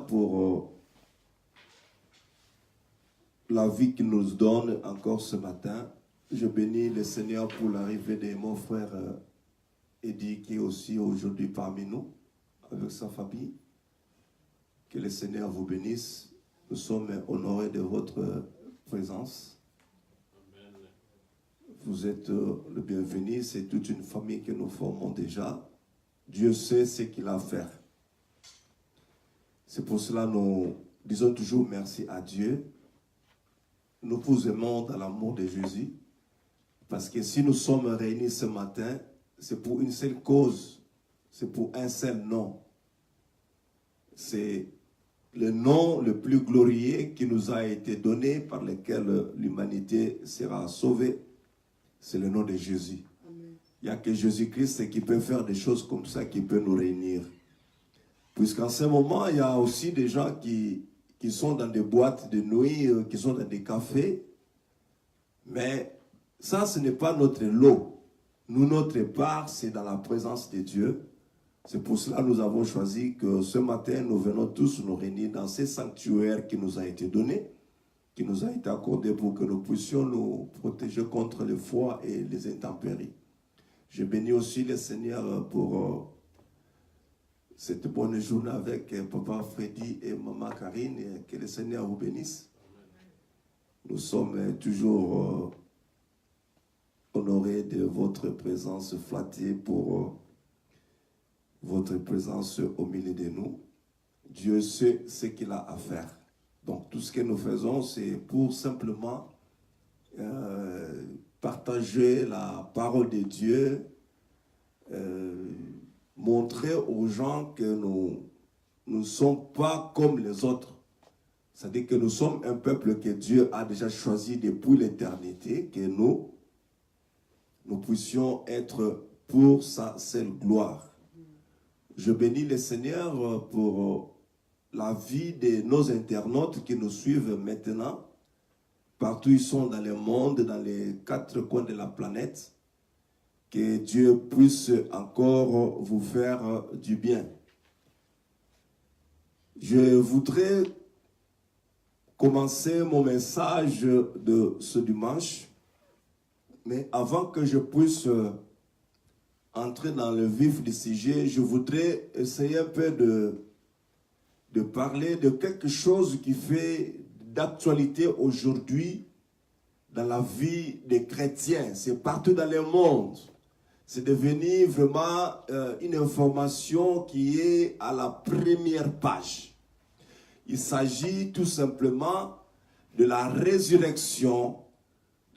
pour la vie qu'il nous donne encore ce matin. Je bénis le Seigneur pour l'arrivée de mon frère Eddie, qui est aussi aujourd'hui parmi nous, avec sa famille. Que le Seigneur vous bénisse. Nous sommes honorés de votre présence. Vous êtes le bienvenu. C'est toute une famille que nous formons déjà. Dieu sait ce qu'il a à faire. C'est pour cela que nous disons toujours merci à Dieu. Nous vous aimons dans l'amour de Jésus. Parce que si nous sommes réunis ce matin, c'est pour une seule cause. C'est pour un seul nom. C'est le nom le plus glorieux qui nous a été donné, par lequel l'humanité sera sauvée. C'est le nom de Jésus. Amen. Il n'y a que Jésus-Christ qui peut faire des choses comme ça, qui peut nous réunir. Puisqu'en ce moment, il y a aussi des gens qui sont dans des boîtes de nuit, qui sont dans des cafés. Mais ça, ce n'est pas notre lot. Nous, notre part, c'est dans la présence de Dieu. C'est pour cela que nous avons choisi que ce matin, nous venons tous nous réunir dans ce sanctuaire qui nous a été donné, qui nous a été accordé pour que nous puissions nous protéger contre le froid et les intempéries. Je bénis aussi le Seigneur pour cette bonne journée avec Papa Freddy et Maman Karine, et que le Seigneur vous bénisse. Nous sommes toujours honorés de votre présence, flattés pour votre présence au milieu de nous. Dieu sait ce qu'il a à faire. Donc tout ce que nous faisons, c'est pour simplement partager la parole de Dieu, montrer aux gens que nous ne sommes pas comme les autres. C'est-à-dire que nous sommes un peuple que Dieu a déjà choisi depuis l'éternité, que nous puissions être pour sa seule gloire. Je bénis le Seigneur pour la vie de nos internautes qui nous suivent maintenant. Partout ils sont dans le monde, dans les 4 coins de la planète. Que Dieu puisse encore vous faire du bien. Je voudrais commencer mon message de ce dimanche. Mais avant que je puisse entrer dans le vif du sujet, je voudrais essayer un peu de parler de quelque chose qui fait d'actualité aujourd'hui dans la vie des chrétiens. C'est partout dans le monde. C'est devenu vraiment une information qui est à la première page. Il s'agit tout simplement de la résurrection.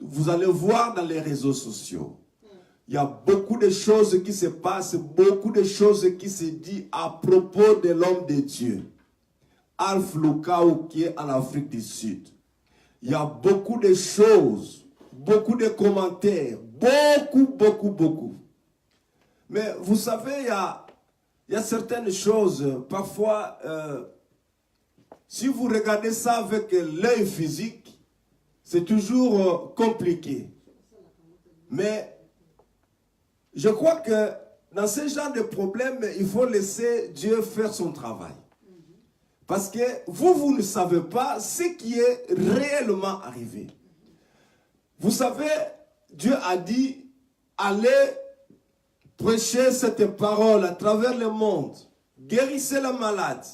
Vous allez voir dans les réseaux sociaux. Il y a beaucoup de choses qui se passent, beaucoup de choses qui se disent à propos de l'homme de Dieu. Alpha Lukao qui est en Afrique du Sud. Il y a beaucoup de choses, beaucoup de commentaires, beaucoup. Mais vous savez, il y a certaines choses, parfois, si vous regardez ça avec l'œil physique, c'est toujours compliqué. Mais je crois que dans ce genre de problème, il faut laisser Dieu faire son travail. Parce que vous ne savez pas ce qui est réellement arrivé. Vous savez, Dieu a dit, allez prêcher cette parole à travers le monde. Guérissez les malades.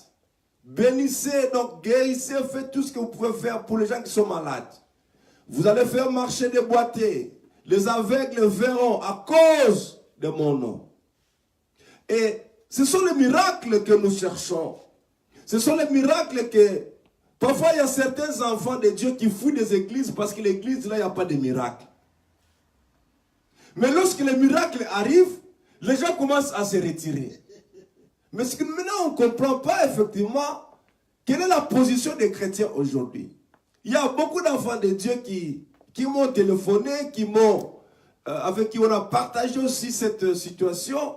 Bénissez, donc guérissez, faites tout ce que vous pouvez faire pour les gens qui sont malades. Vous allez faire marcher des boiteux. Les aveugles verront à cause de mon nom. Et ce sont les miracles que nous cherchons. Ce sont les miracles que... Parfois, il y a certains enfants de Dieu qui fuient des églises parce que l'église, là, il n'y a pas de miracle. Mais lorsque les miracles arrivent, les gens commencent à se retirer. Mais ce que maintenant, on ne comprend pas effectivement quelle est la position des chrétiens aujourd'hui. Il y a beaucoup d'enfants de Dieu qui m'ont téléphoné, avec qui on a partagé aussi cette situation.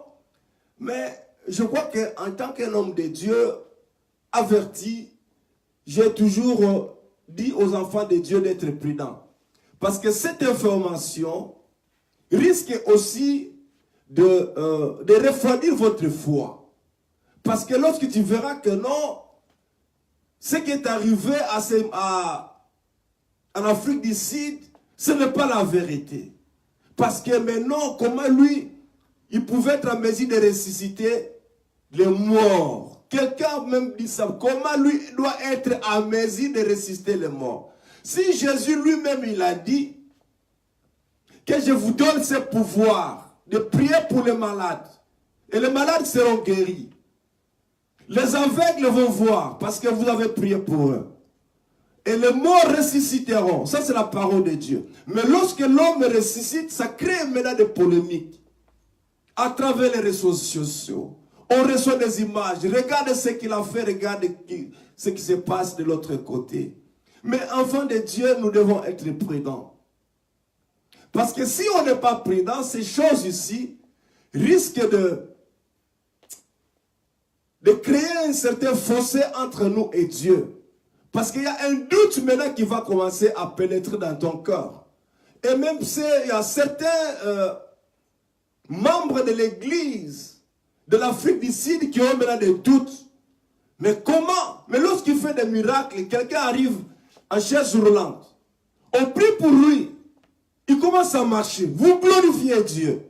Mais je crois qu'en tant qu'un homme de Dieu averti, j'ai toujours dit aux enfants de Dieu d'être prudents. Parce que cette information risque aussi de refroidir votre foi. Parce que lorsque tu verras que non, ce qui est arrivé en Afrique du Sud, ce n'est pas la vérité. Parce que maintenant, comment lui, il pouvait être en mesure de ressusciter les morts. Quelqu'un même dit ça. Comment lui doit être en mesure de ressusciter les morts? Si Jésus lui-même, il a dit que je vous donne ce pouvoir de prier pour les malades. Et les malades seront guéris. Les aveugles vont voir parce que vous avez prié pour eux. Et les morts ressusciteront. Ça, c'est la parole de Dieu. Mais lorsque l'homme ressuscite, ça crée maintenant des polémiques. À travers les réseaux sociaux. On reçoit des images. Regardez ce qu'il a fait. Regardez ce qui se passe de l'autre côté. Mais enfants de Dieu, nous devons être prudents. Parce que si on n'est pas prudent, ces choses ici risquent de créer un certain fossé entre nous et Dieu. Parce qu'il y a un doute maintenant qui va commencer à pénétrer dans ton cœur. Et même s'il y a certains membres de l'église de l'Afrique du Sud qui ont maintenant des doutes. Mais comment? Mais lorsqu'il fait des miracles, quelqu'un arrive en chaise roulante. On prie pour lui. Il commence à marcher. Vous glorifiez Dieu.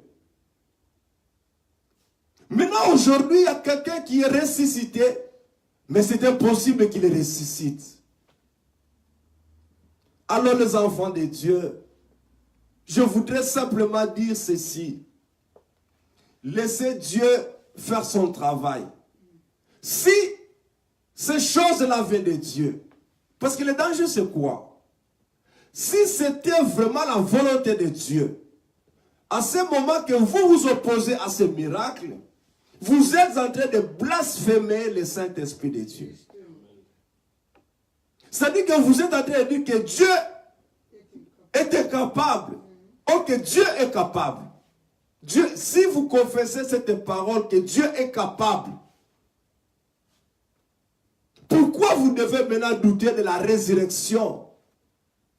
Maintenant, aujourd'hui, il y a quelqu'un qui est ressuscité, mais c'est impossible qu'il ressuscite. Alors, les enfants de Dieu, je voudrais simplement dire ceci. Laissez Dieu faire son travail. Si ces choses-là viennent de Dieu, parce que le danger, c'est quoi? Si c'était vraiment la volonté de Dieu, à ce moment que vous vous opposez à ce miracle, vous êtes en train de blasphémer le Saint-Esprit de Dieu. C'est-à-dire que vous êtes en train de dire que Dieu était capable. Oh, que Dieu est capable. Dieu, si vous confessez cette parole que Dieu est capable, pourquoi vous devez maintenant douter de la résurrection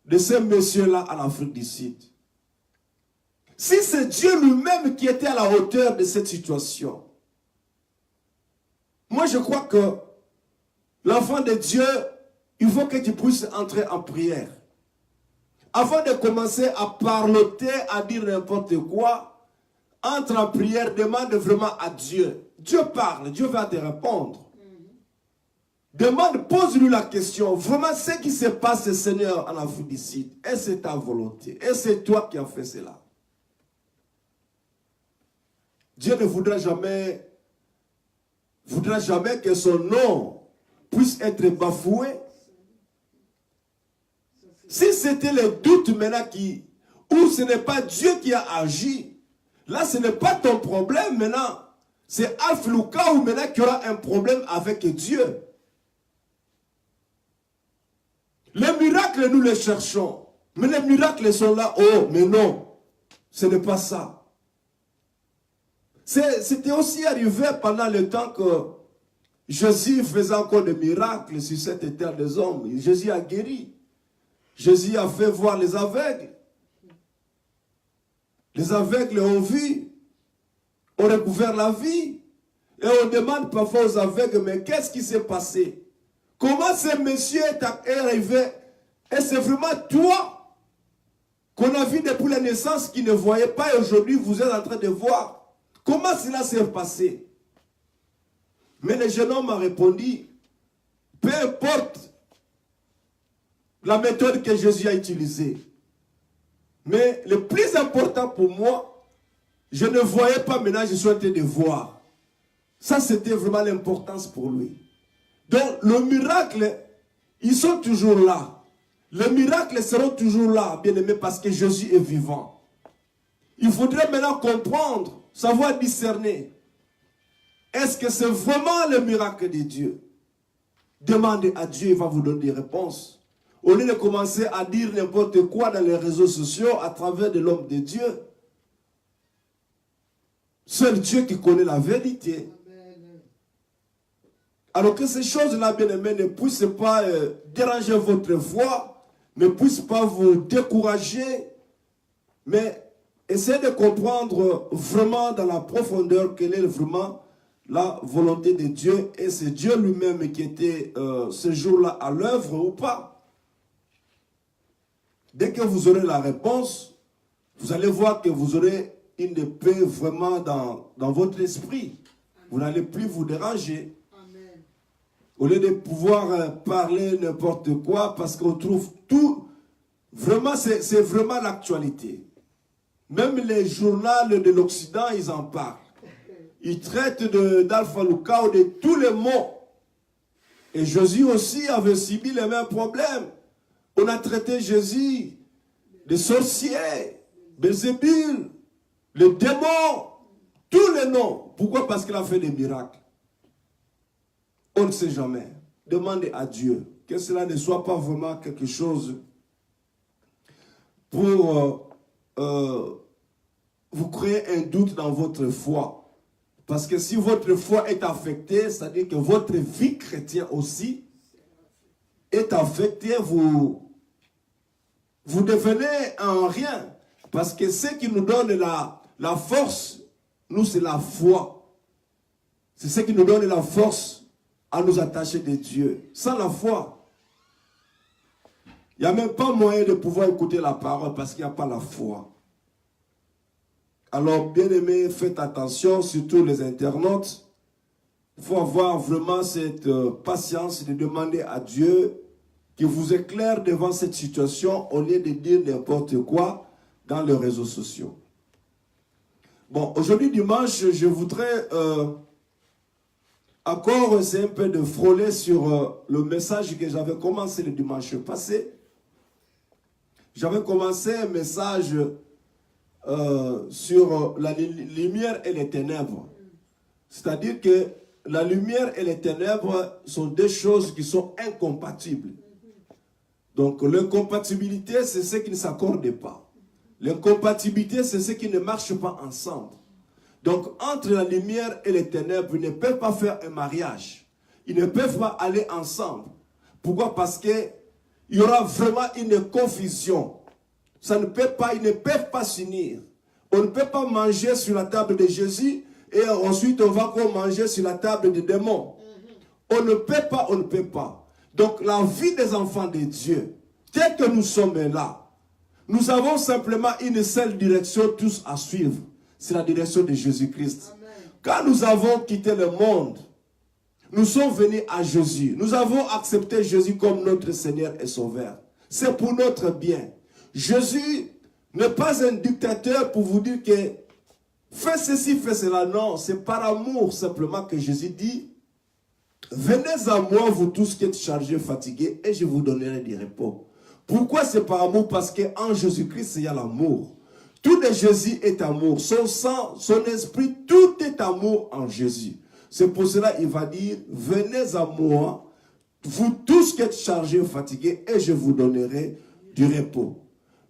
de ce monsieur-là en Afrique du Sud? Si c'est Dieu lui-même qui était à la hauteur de cette situation, moi je crois que l'enfant de Dieu, il faut que tu puisses entrer en prière. Avant de commencer à parloter, à dire n'importe quoi, entre en prière, demande vraiment à Dieu. Dieu parle, Dieu va te répondre. Demande, pose-lui la question. Vraiment, ce qui se passe, Seigneur, en Afrique du Sud, est-ce ta volonté? Et c'est toi qui as fait cela. Dieu ne voudra jamais que son nom puisse être bafoué. Si c'était le doute maintenant où ce n'est pas Dieu qui a agi, là ce n'est pas ton problème maintenant. C'est Alpha Lucas ou maintenant qui aura un problème avec Dieu. Les miracles, nous les cherchons. Mais les miracles sont là. Oh, mais non. Ce n'est pas ça. C'était aussi arrivé pendant le temps que Jésus faisait encore des miracles sur cette terre des hommes. Jésus a guéri. Jésus a fait voir les aveugles. Les aveugles ont vu. Ont recouvert la vie. Et on demande parfois aux aveugles, mais qu'est-ce qui s'est passé? Comment ce monsieur est arrivé? Et c'est vraiment toi qu'on a vu depuis la naissance qui ne voyait pas et aujourd'hui vous êtes en train de voir. Comment cela s'est passé? Mais le jeune homme a répondu, peu importe la méthode que Jésus a utilisée. Mais le plus important pour moi, je ne voyais pas, maintenant je suis en train de voir. Ça c'était vraiment l'importance pour lui. Donc, le miracle, ils sont toujours là. Les miracles seront toujours là, bien aimé, parce que Jésus est vivant. Il faudrait maintenant comprendre, savoir discerner. Est-ce que c'est vraiment le miracle de Dieu? Demandez à Dieu, il va vous donner des réponses. Au lieu de commencer à dire n'importe quoi dans les réseaux sociaux à travers de l'homme de Dieu. Seul Dieu qui connaît la vérité. Alors que ces choses-là, bien aimés, ne puissent pas déranger votre foi, ne puissent pas vous décourager, mais essayez de comprendre vraiment dans la profondeur quelle est vraiment la volonté de Dieu et c'est Dieu lui-même qui était ce jour-là à l'œuvre ou pas. Dès que vous aurez la réponse, vous allez voir que vous aurez une paix vraiment dans votre esprit. Vous n'allez plus vous déranger. Amen. Au lieu de pouvoir parler n'importe quoi, parce qu'on trouve tout, vraiment, c'est vraiment l'actualité. Même les journaux de l'Occident, ils en parlent. Ils traitent d'Alpha Lucas ou de tous les mots. Et Jésus aussi avait subi les mêmes problèmes. On a traité Jésus de sorcier, Belzébul, le démon, tous les noms. Pourquoi? Parce qu'il a fait des miracles. On ne sait jamais. Demandez à Dieu que cela ne soit pas vraiment quelque chose pour vous créer un doute dans votre foi. Parce que si votre foi est affectée, c'est-à-dire que votre vie chrétienne aussi est affectée, vous devenez en rien. Parce que ce qui nous donne la force, nous, c'est la foi. C'est ce qui nous donne la force à nous attacher de Dieu. Sans la foi, il n'y a même pas moyen de pouvoir écouter la parole parce qu'il n'y a pas la foi. Alors, bien aimés, faites attention, surtout les internautes. Il faut avoir vraiment cette patience de demander à Dieu qu'il vous éclaire devant cette situation au lieu de dire n'importe quoi dans les réseaux sociaux. Bon, aujourd'hui dimanche, je voudrais encore essayer un peu de frôler sur le message que j'avais commencé le dimanche passé. J'avais commencé un message sur la lumière et les ténèbres. C'est-à-dire que la lumière et les ténèbres sont deux choses qui sont incompatibles. Donc l'incompatibilité, c'est ce qui ne s'accorde pas. L'incompatibilité, c'est ce qui ne marche pas ensemble. Donc entre la lumière et les ténèbres, ils ne peuvent pas faire un mariage. Ils ne peuvent pas aller ensemble. Pourquoi? Parce qu'il y aura vraiment une confusion. Ça ne peut pas, ils ne peuvent pas s'unir. On ne peut pas manger sur la table de Jésus et ensuite on va manger sur la table des démons. On ne peut pas, on ne peut pas. Donc la vie des enfants de Dieu, tel que nous sommes là, nous avons simplement une seule direction tous à suivre. C'est la direction de Jésus-Christ. Quand nous avons quitté le monde, nous sommes venus à Jésus. Nous avons accepté Jésus comme notre Seigneur et Sauveur. C'est pour notre bien. Jésus n'est pas un dictateur pour vous dire que fais ceci, fais cela. Non, c'est par amour simplement que Jésus dit venez à moi, vous tous qui êtes chargés, fatigués, et je vous donnerai du repos. Pourquoi c'est par amour? Parce qu'en Jésus-Christ, il y a l'amour. Tout de Jésus est amour. Son sang, son esprit, tout est amour en Jésus. C'est pour cela qu'il va dire venez à moi, vous tous qui êtes chargés, fatigués, et je vous donnerai du repos.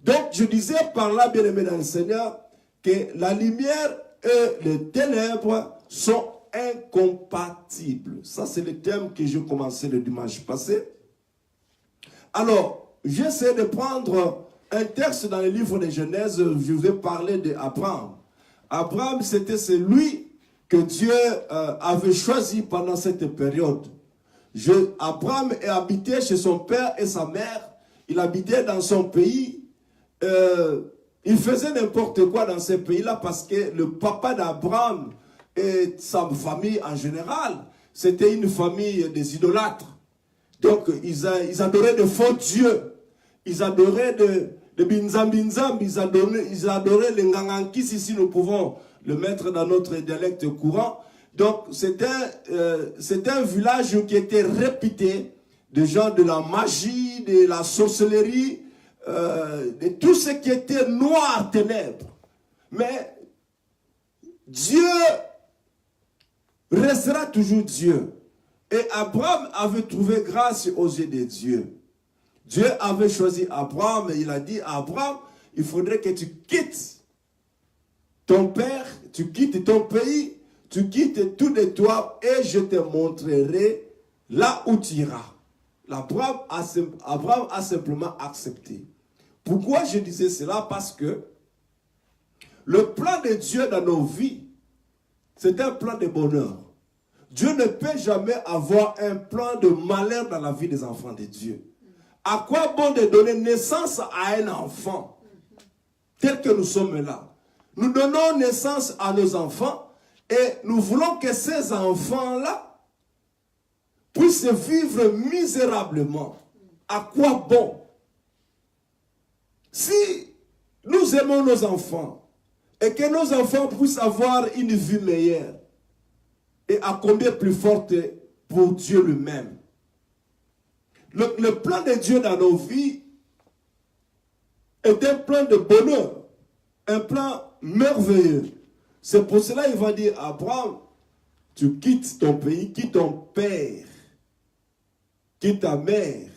Donc, je disais par là, bien aimé dans le Seigneur, que la lumière et les ténèbres sont incompatibles. Ça, c'est le thème que j'ai commencé le dimanche passé. Alors, j'essaie de prendre un texte dans le livre de Genèse. Je vous ai parlé d'Abraham. Abraham, c'était celui que Dieu avait choisi pendant cette période. Abraham est habité chez son père et sa mère. Il habitait dans son pays. Il faisait n'importe quoi dans ce pays-là parce que le papa d'Abraham et sa famille en général, c'était une famille des idolâtres. Donc, ils adoraient de faux dieux. Ils adoraient de binzam-binzam. Ils adoraient les ngangankis, si nous pouvons le mettre dans notre dialecte courant. Donc, c'était un village qui était réputé de gens de la magie, de la sorcellerie, de tout ce qui était noir, ténèbres. Mais Dieu restera toujours Dieu. Et Abraham avait trouvé grâce aux yeux de Dieu. Dieu avait choisi Abraham et il a dit à Abraham, il faudrait que tu quittes ton père, tu quittes ton pays, tu quittes tout de toi et je te montrerai là où tu iras. Abraham a simplement accepté. Pourquoi je disais cela? Parce que le plan de Dieu dans nos vies, c'est un plan de bonheur. Dieu ne peut jamais avoir un plan de malheur dans la vie des enfants de Dieu. À quoi bon de donner naissance à un enfant tel que nous sommes là? Nous donnons naissance à nos enfants et nous voulons que ces enfants-là puissent vivre misérablement. À quoi bon? Si nous aimons nos enfants et que nos enfants puissent avoir une vie meilleure, et à combien plus forte pour Dieu lui-même. Le plan de Dieu dans nos vies est un plan de bonheur, un plan merveilleux. C'est pour cela qu'il va dire à Abraham, tu quittes ton pays, quitte ton père, quitte ta mère.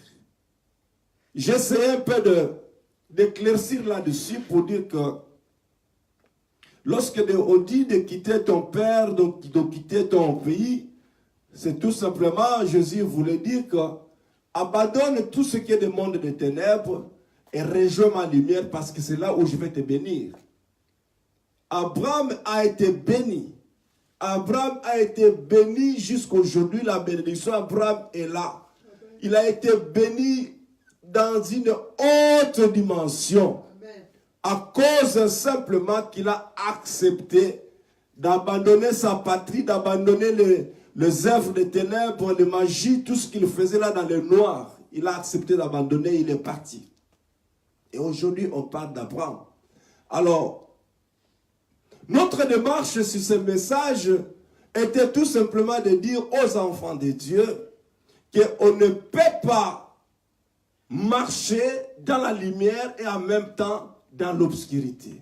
J'essaie un peu d'éclaircir là-dessus pour dire que lorsque on dit de quitter ton père, donc de quitter ton pays, c'est tout simplement, Jésus voulait dire que abandonne tout ce qui est du monde des ténèbres et rejoins ma lumière parce que c'est là où je vais te bénir. Abraham a été béni. Abraham a été béni jusqu'aujourd'hui. La bénédiction d'Abraham est là. Il a été béni dans une haute dimension. À cause simplement qu'il a accepté d'abandonner sa patrie, d'abandonner les œuvres des ténèbres, les magies, tout ce qu'il faisait là dans le noir. Il a accepté d'abandonner, il est parti. Et aujourd'hui, on parle d'Abraham. Alors, notre démarche sur ce message était tout simplement de dire aux enfants de Dieu qu'on ne peut pas marcher dans la lumière et en même temps dans l'obscurité.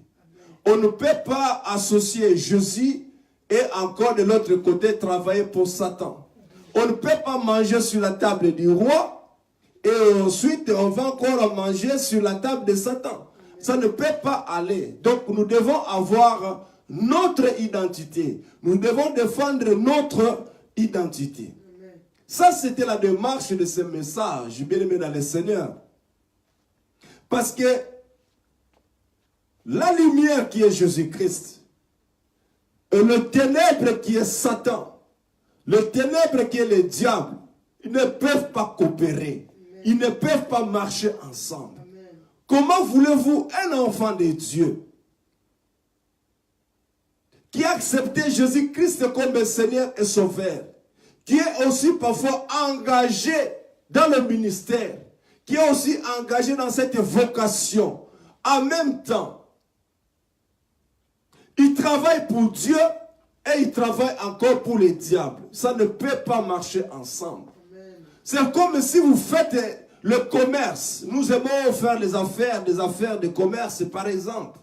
On ne peut pas associer Jésus et encore de l'autre côté travailler pour Satan. On ne peut pas manger sur la table du roi et ensuite on va encore manger sur la table de Satan. Ça ne peut pas aller. Donc nous devons avoir notre identité. Nous devons défendre notre identité. Ça, c'était la démarche de ce message, bien aimé dans le Seigneur. Parce que la lumière qui est Jésus-Christ et le ténèbre qui est Satan, le ténèbre qui est le diable, ils ne peuvent pas coopérer. Ils ne peuvent pas marcher ensemble. Amen. Comment voulez-vous un enfant de Dieu qui a accepté Jésus-Christ comme Seigneur et Sauveur, qui est aussi parfois engagé dans le ministère, qui est aussi engagé dans cette vocation, en même temps, il travaille pour Dieu et il travaille encore pour les diables. Ça ne peut pas marcher ensemble. C'est comme si vous faites le commerce. Nous aimons faire des affaires de commerce par exemple.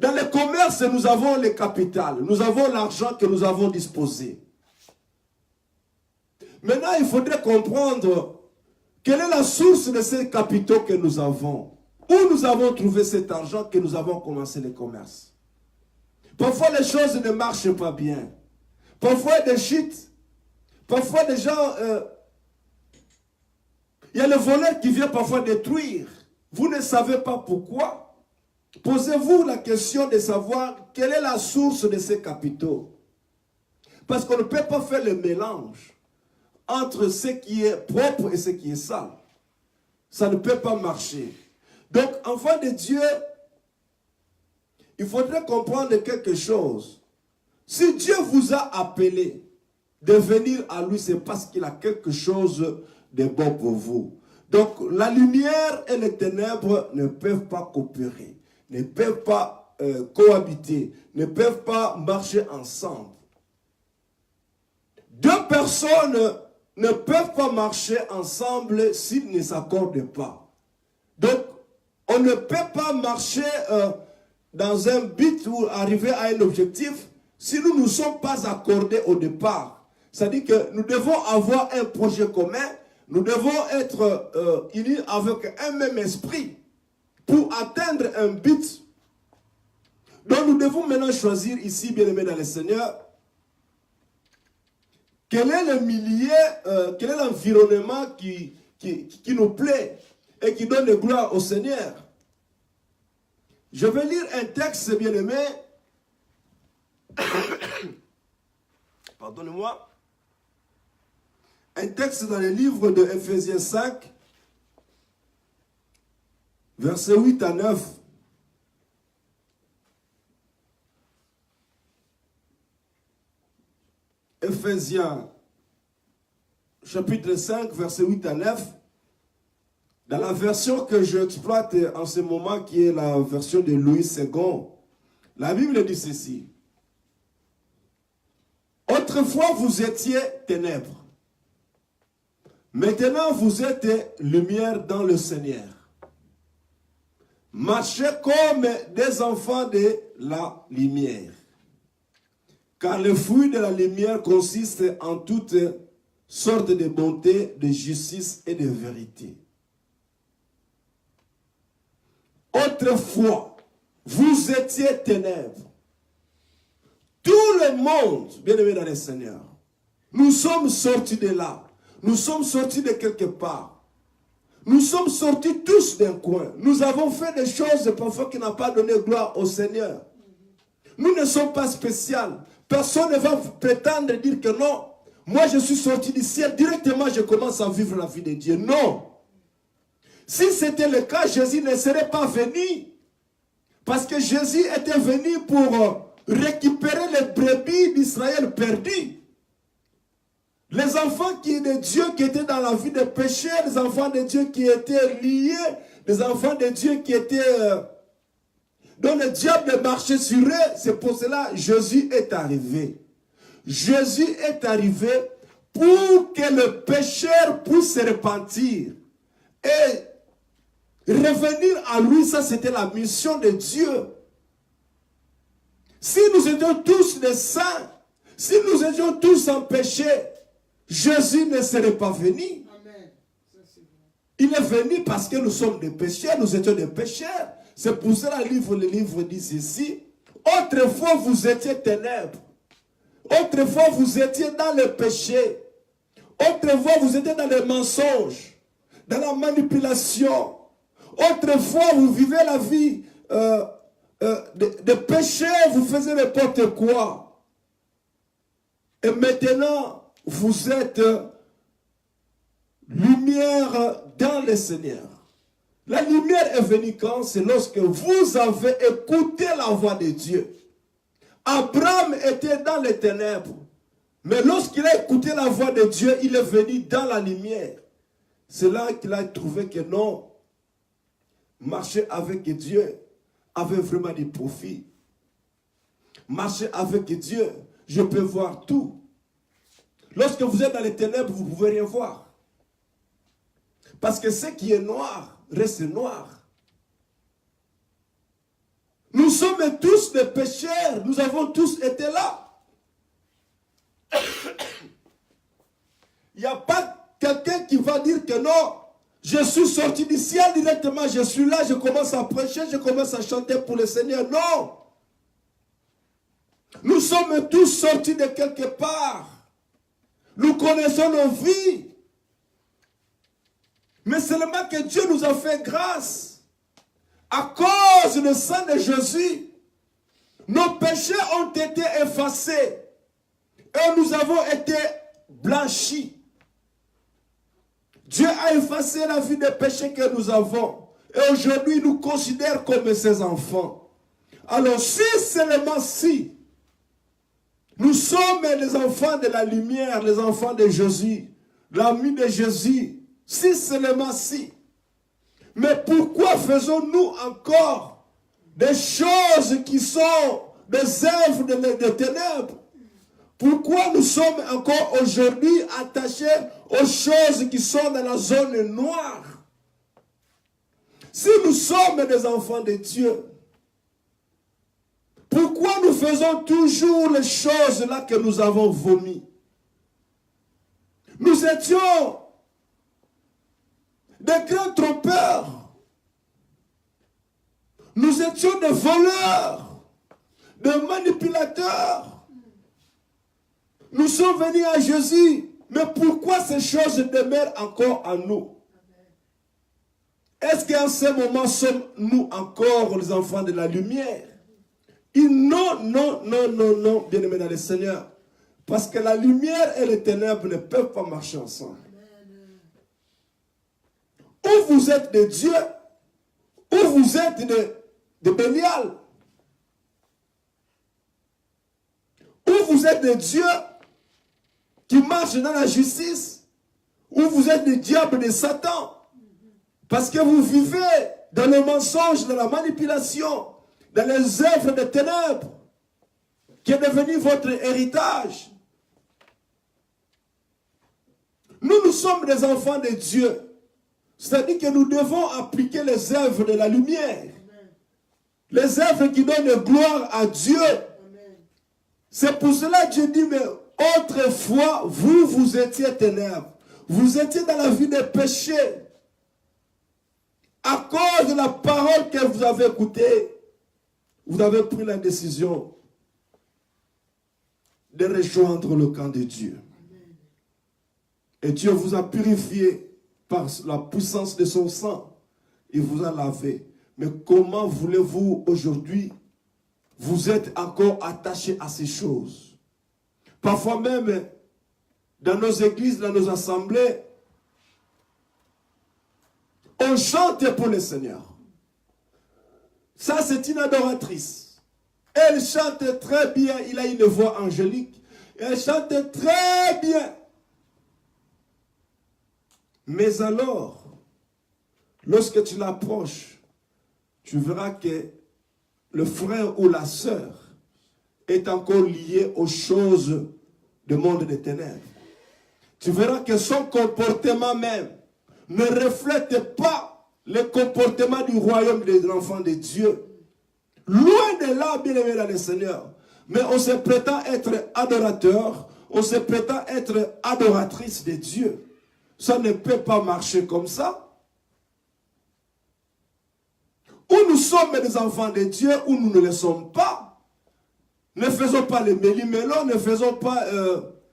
Dans le commerce, nous avons le capital, nous avons l'argent que nous avons disposé. Maintenant, il faudrait comprendre quelle est la source de ces capitaux que nous avons. Où nous avons trouvé cet argent que nous avons commencé le commerce. Parfois, les choses ne marchent pas bien. Parfois, il y a des chutes. Parfois, des gens... il y a le voleur qui vient parfois détruire. Vous ne savez pas pourquoi. Posez-vous la question de savoir quelle est la source de ces capitaux. Parce qu'on ne peut pas faire le mélange entre ce qui est propre et ce qui est sale. Ça ne peut pas marcher. Donc, enfant de Dieu, il faudrait comprendre quelque chose. Si Dieu vous a appelé de venir à lui, c'est parce qu'il a quelque chose de bon pour vous. Donc, la lumière et les ténèbres ne peuvent pas coopérer, ne peuvent pas cohabiter, ne peuvent pas marcher ensemble. Deux personnes ne peuvent pas marcher ensemble s'ils ne s'accordent pas. Donc, on ne peut pas marcher dans un but ou arriver à un objectif si nous ne nous sommes pas accordés au départ. C'est-à-dire que nous devons avoir un projet commun, nous devons être unis avec un même esprit pour atteindre un but. Donc nous devons maintenant choisir ici, bien-aimés dans le Seigneur, quel est le milieu, quel est l'environnement qui nous plaît et qui donne gloire au Seigneur. Je vais lire un texte, bien-aimé, Pardonnez-moi. Un texte dans le livre de Ephésiens 5, versets 8 à 9. Ephésiens, chapitre 5, versets 8 à 9. Dans la version que j'exploite en ce moment, qui est la version de Louis II, la Bible dit ceci. Autrefois, vous étiez ténèbres. Maintenant, vous êtes lumière dans le Seigneur. Marchez comme des enfants de la lumière. Car le fruit de la lumière consiste en toutes sortes de bonté, de justice et de vérité. Autrefois, vous étiez ténèbres. Tout le monde, bien aimé dans le Seigneur, nous sommes sortis de là. Nous sommes sortis de quelque part. Nous sommes sortis tous d'un coin. Nous avons fait des choses parfois qui n'ont pas donné gloire au Seigneur. Nous ne sommes pas spéciaux. Personne ne va prétendre dire que non. Moi, je suis sorti du ciel. Directement, je commence à vivre la vie de Dieu. Non. Si c'était le cas, Jésus ne serait pas venu. Parce que Jésus était venu pour récupérer les brebis d'Israël perdues. Les enfants de Dieu qui étaient dans la vie de péché, les enfants de Dieu qui étaient liés, les enfants de Dieu qui étaient... dont le diable marchait sur eux. C'est pour cela que Jésus est arrivé. Jésus est arrivé pour que le pécheur puisse se repentir. Et revenir à lui, ça c'était la mission de Dieu. Si nous étions tous des saints, si nous étions tous en péché, Jésus ne serait pas venu. Amen. Il est venu parce que nous sommes des pécheurs, nous étions des pécheurs. C'est pour cela que le livre dit ceci. Autrefois, vous étiez ténèbres. Autrefois, vous étiez dans le péché. Autrefois, vous étiez dans les mensonges, dans la manipulation. Autrefois, vous vivez la vie de péché, vous faisiez n'importe quoi. Et maintenant, vous êtes lumière dans le Seigneur. La lumière est venue quand? C'est lorsque vous avez écouté la voix de Dieu. Abraham était dans les ténèbres. Mais lorsqu'il a écouté la voix de Dieu, il est venu dans la lumière. C'est là qu'il a trouvé que non, marcher avec Dieu avait vraiment des profits. Marcher avec Dieu, je peux voir tout. Lorsque vous êtes dans les ténèbres, vous ne pouvez rien voir. Parce que ce qui est noir reste noir. Nous sommes tous des pécheurs. Nous avons tous été là. Il n'y a pas quelqu'un qui va dire que non, je suis sorti du ciel directement, je suis là, je commence à prêcher, je commence à chanter pour le Seigneur. Non. Nous sommes tous sortis de quelque part. Nous connaissons nos vies. Mais seulement que Dieu nous a fait grâce. À cause du sang de Jésus, nos péchés ont été effacés. Et nous avons été blanchis. Dieu a effacé la vie des péchés que nous avons. Et aujourd'hui, il nous considère comme ses enfants. Alors, si seulement si, nous sommes les enfants de la lumière, les enfants de Jésus, l'ami de Jésus, si seulement si. Mais pourquoi faisons-nous encore des choses qui sont des œuvres de ténèbres? Pourquoi nous sommes encore aujourd'hui attachés aux choses qui sont dans la zone noire? Si nous sommes des enfants de Dieu, pourquoi nous faisons toujours les choses là que nous avons vomi? Nous étions des grands trompeurs. Nous étions des voleurs, des manipulateurs. Nous sommes venus à Jésus. Mais pourquoi ces choses demeurent encore en nous? Est-ce qu'en ce moment sommes-nous encore les enfants de la lumière? Non, non, non, non, non, bien-aimés dans le Seigneur. Parce que la lumière et les ténèbres ne peuvent pas marcher ensemble. Ou vous êtes de Dieu, ou vous êtes de Bélial. Ou vous êtes de Dieu qui marche dans la justice, ou vous êtes des diables de Satan. Parce que vous vivez dans le mensonge, dans la manipulation, dans les œuvres de ténèbres, qui est devenu votre héritage. Nous sommes des enfants de Dieu. C'est-à-dire que nous devons appliquer les œuvres de la lumière. Les œuvres qui donnent gloire à Dieu. C'est pour cela que Dieu dit, mais autrefois, vous étiez ténèbres. Vous étiez dans la vie des péchés. À cause de la parole que vous avez écoutée, vous avez pris la décision de rejoindre le camp de Dieu. Et Dieu vous a purifié par la puissance de son sang. Il vous a lavé. Mais comment voulez-vous aujourd'hui, vous êtes encore attaché à ces choses? Parfois même, dans nos églises, dans nos assemblées, on chante pour le Seigneur. Ça, c'est une adoratrice. Elle chante très bien. Il a une voix angélique. Elle chante très bien. Mais alors, lorsque tu l'approches, tu verras que le frère ou la sœur est encore lié aux choses du monde des ténèbres. Tu verras que son comportement même ne reflète pas le comportement du royaume des enfants de Dieu. Loin de là, bien-aimé dans le Seigneur. Mais on se prétend être adorateur, on se prétend être adoratrice de Dieu. Ça ne peut pas marcher comme ça. Ou nous sommes des enfants de Dieu, ou nous ne le sommes pas. Ne faisons pas les méli-mélons, ne faisons pas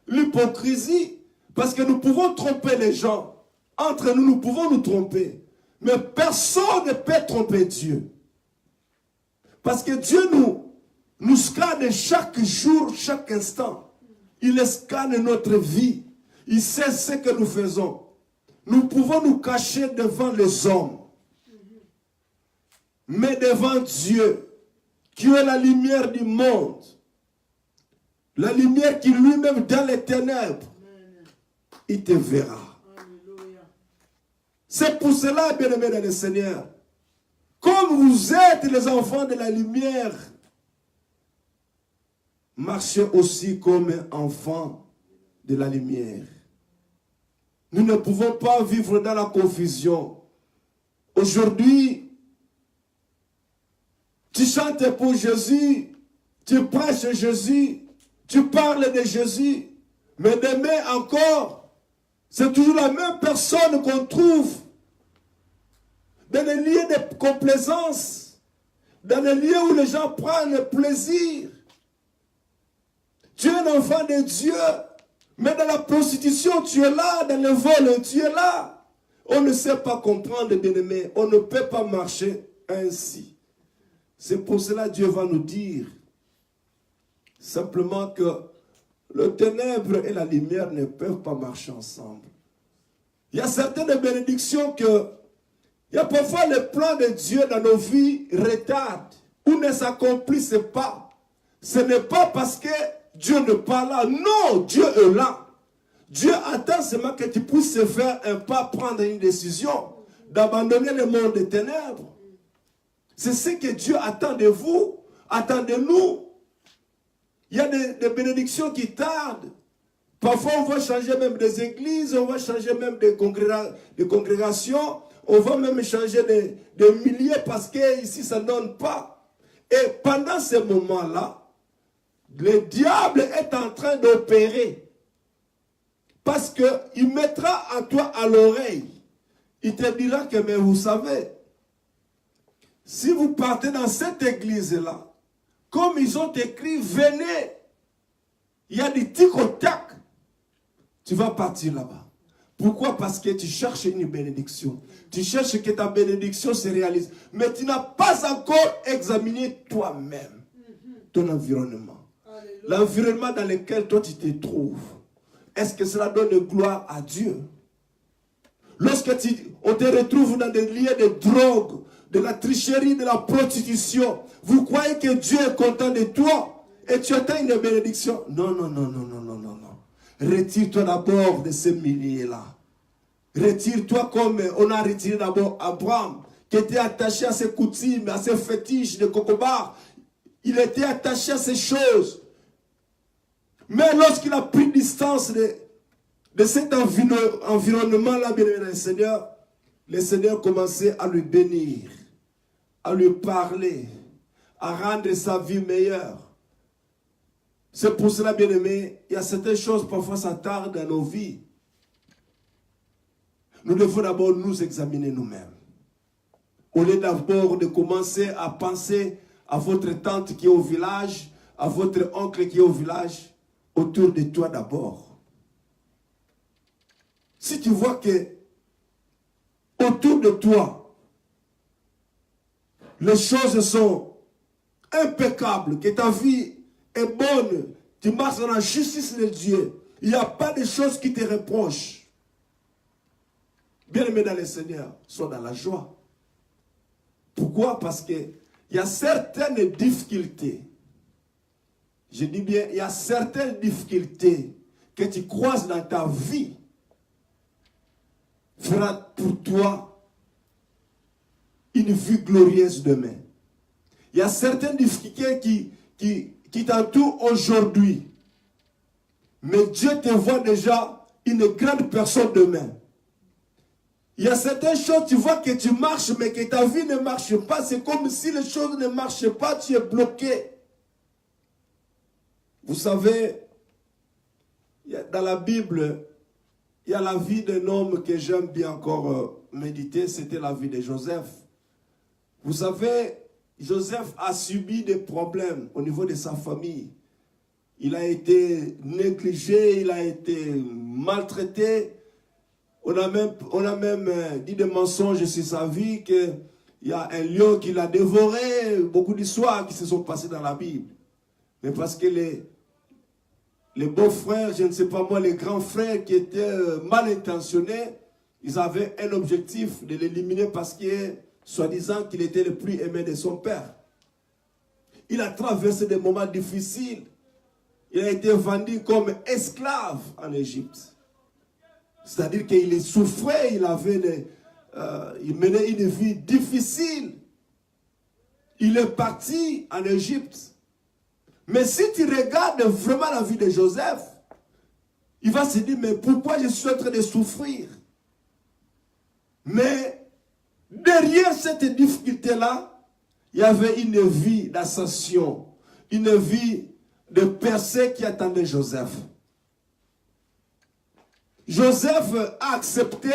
l'hypocrisie. Parce que nous pouvons tromper les gens. Entre nous, nous pouvons nous tromper. Mais personne ne peut tromper Dieu. Parce que Dieu nous scanne chaque jour, chaque instant. Il scanne notre vie. Il sait ce que nous faisons. Nous pouvons nous cacher devant les hommes. Mais devant Dieu, qui est la lumière du monde, la lumière qui lui-même dans les ténèbres, il te verra. C'est pour cela, bien-aimés dans le Seigneur, comme vous êtes les enfants de la lumière, marchez aussi comme enfants de la lumière. Nous ne pouvons pas vivre dans la confusion. Aujourd'hui, tu chantes pour Jésus, tu prêches Jésus, tu parles de Jésus, mais demain encore, c'est toujours la même personne qu'on trouve dans les lieux de complaisance, dans les lieux où les gens prennent plaisir. Tu es un enfant de Dieu, mais dans la prostitution, tu es là, dans le vol, tu es là. On ne sait pas comprendre, bien-aimé, on ne peut pas marcher ainsi. C'est pour cela que Dieu va nous dire simplement que le ténèbre et la lumière ne peuvent pas marcher ensemble. Il y a certaines bénédictions que, il y a parfois le plan de Dieu dans nos vies retarde ou ne s'accomplissent pas. Ce n'est pas parce que Dieu n'est pas là. Non, Dieu est là. Dieu attend seulement que tu puisses faire un pas, prendre une décision, d'abandonner le monde des ténèbres. C'est ce que Dieu attend de vous, attend de nous. Il y a des bénédictions qui tardent. Parfois, on va changer même des églises, on va changer même des congrégations, on va même changer de milieu parce que ici, ça ne donne pas. Et pendant ce moment-là, le diable est en train d'opérer. Parce qu'il mettra à toi à l'oreille. Il te dira que, mais vous savez, si vous partez dans cette église-là, comme ils ont écrit, venez, il y a des tic au tac, tu vas partir là-bas. Pourquoi? Parce que tu cherches une bénédiction. Tu cherches que ta bénédiction se réalise. Mais tu n'as pas encore examiné toi-même. ton environnement. L'environnement dans lequel toi tu te trouves. Est-ce que cela donne gloire à Dieu? Lorsque on te retrouve dans des lieux de drogue, de la tricherie, de la prostitution, vous croyez que Dieu est content de toi et tu attends une bénédiction? Non, non, non, non, non, non, non, non. Retire-toi d'abord de ces milliers-là. Retire-toi comme on a retiré d'abord Abraham, qui était attaché à ses coutumes, à ses fétiches de cocobar. Il était attaché à ces choses. Mais lorsqu'il a pris distance de cet environnement-là, bien-aimé le Seigneur commençait à lui bénir, à lui parler, à rendre sa vie meilleure. C'est pour cela, bien-aimé, il y a certaines choses, parfois ça tarde dans nos vies. Nous devons d'abord nous examiner nous-mêmes. Au lieu d'abord de commencer à penser à votre tante qui est au village, à votre oncle qui est au village, autour de toi d'abord. Si tu vois que autour de toi, les choses sont impeccables, que ta vie est bonne, tu marches dans la justice de Dieu, il n'y a pas de choses qui te reprochent. Bien-aimé dans le Seigneur, sois dans la joie. Pourquoi? Parce qu'il y a certaines difficultés. Je dis bien, il y a certaines difficultés que tu croises dans ta vie fera pour toi une vie glorieuse demain. Il y a certaines difficultés qui t'entourent aujourd'hui. Mais Dieu te voit déjà une grande personne demain. Il y a certaines choses, tu vois que tu marches, mais que ta vie ne marche pas. C'est comme si les choses ne marchaient pas, tu es bloqué. Vous savez, dans la Bible, il y a la vie d'un homme que j'aime bien encore méditer, c'était la vie de Joseph. Vous savez, Joseph a subi des problèmes au niveau de sa famille. Il a été négligé, il a été maltraité. On a même dit des mensonges sur sa vie, qu'il y a un lion qui l'a dévoré, beaucoup d'histoires qui se sont passées dans la Bible. Mais parce que les beaux-frères, je ne sais pas moi, les grands frères qui étaient mal intentionnés, ils avaient un objectif de l'éliminer parce que, soi-disant, qu'il était le plus aimé de son père. Il a traversé des moments difficiles. Il a été vendu comme esclave en Égypte. C'est-à-dire qu'il souffrait, il menait une vie difficile. Il est parti en Égypte. Mais si tu regardes vraiment la vie de Joseph, il va se dire, mais pourquoi je suis en train de souffrir? Mais derrière cette difficulté-là, il y avait une vie d'ascension, une vie de percée qui attendait Joseph. Joseph a accepté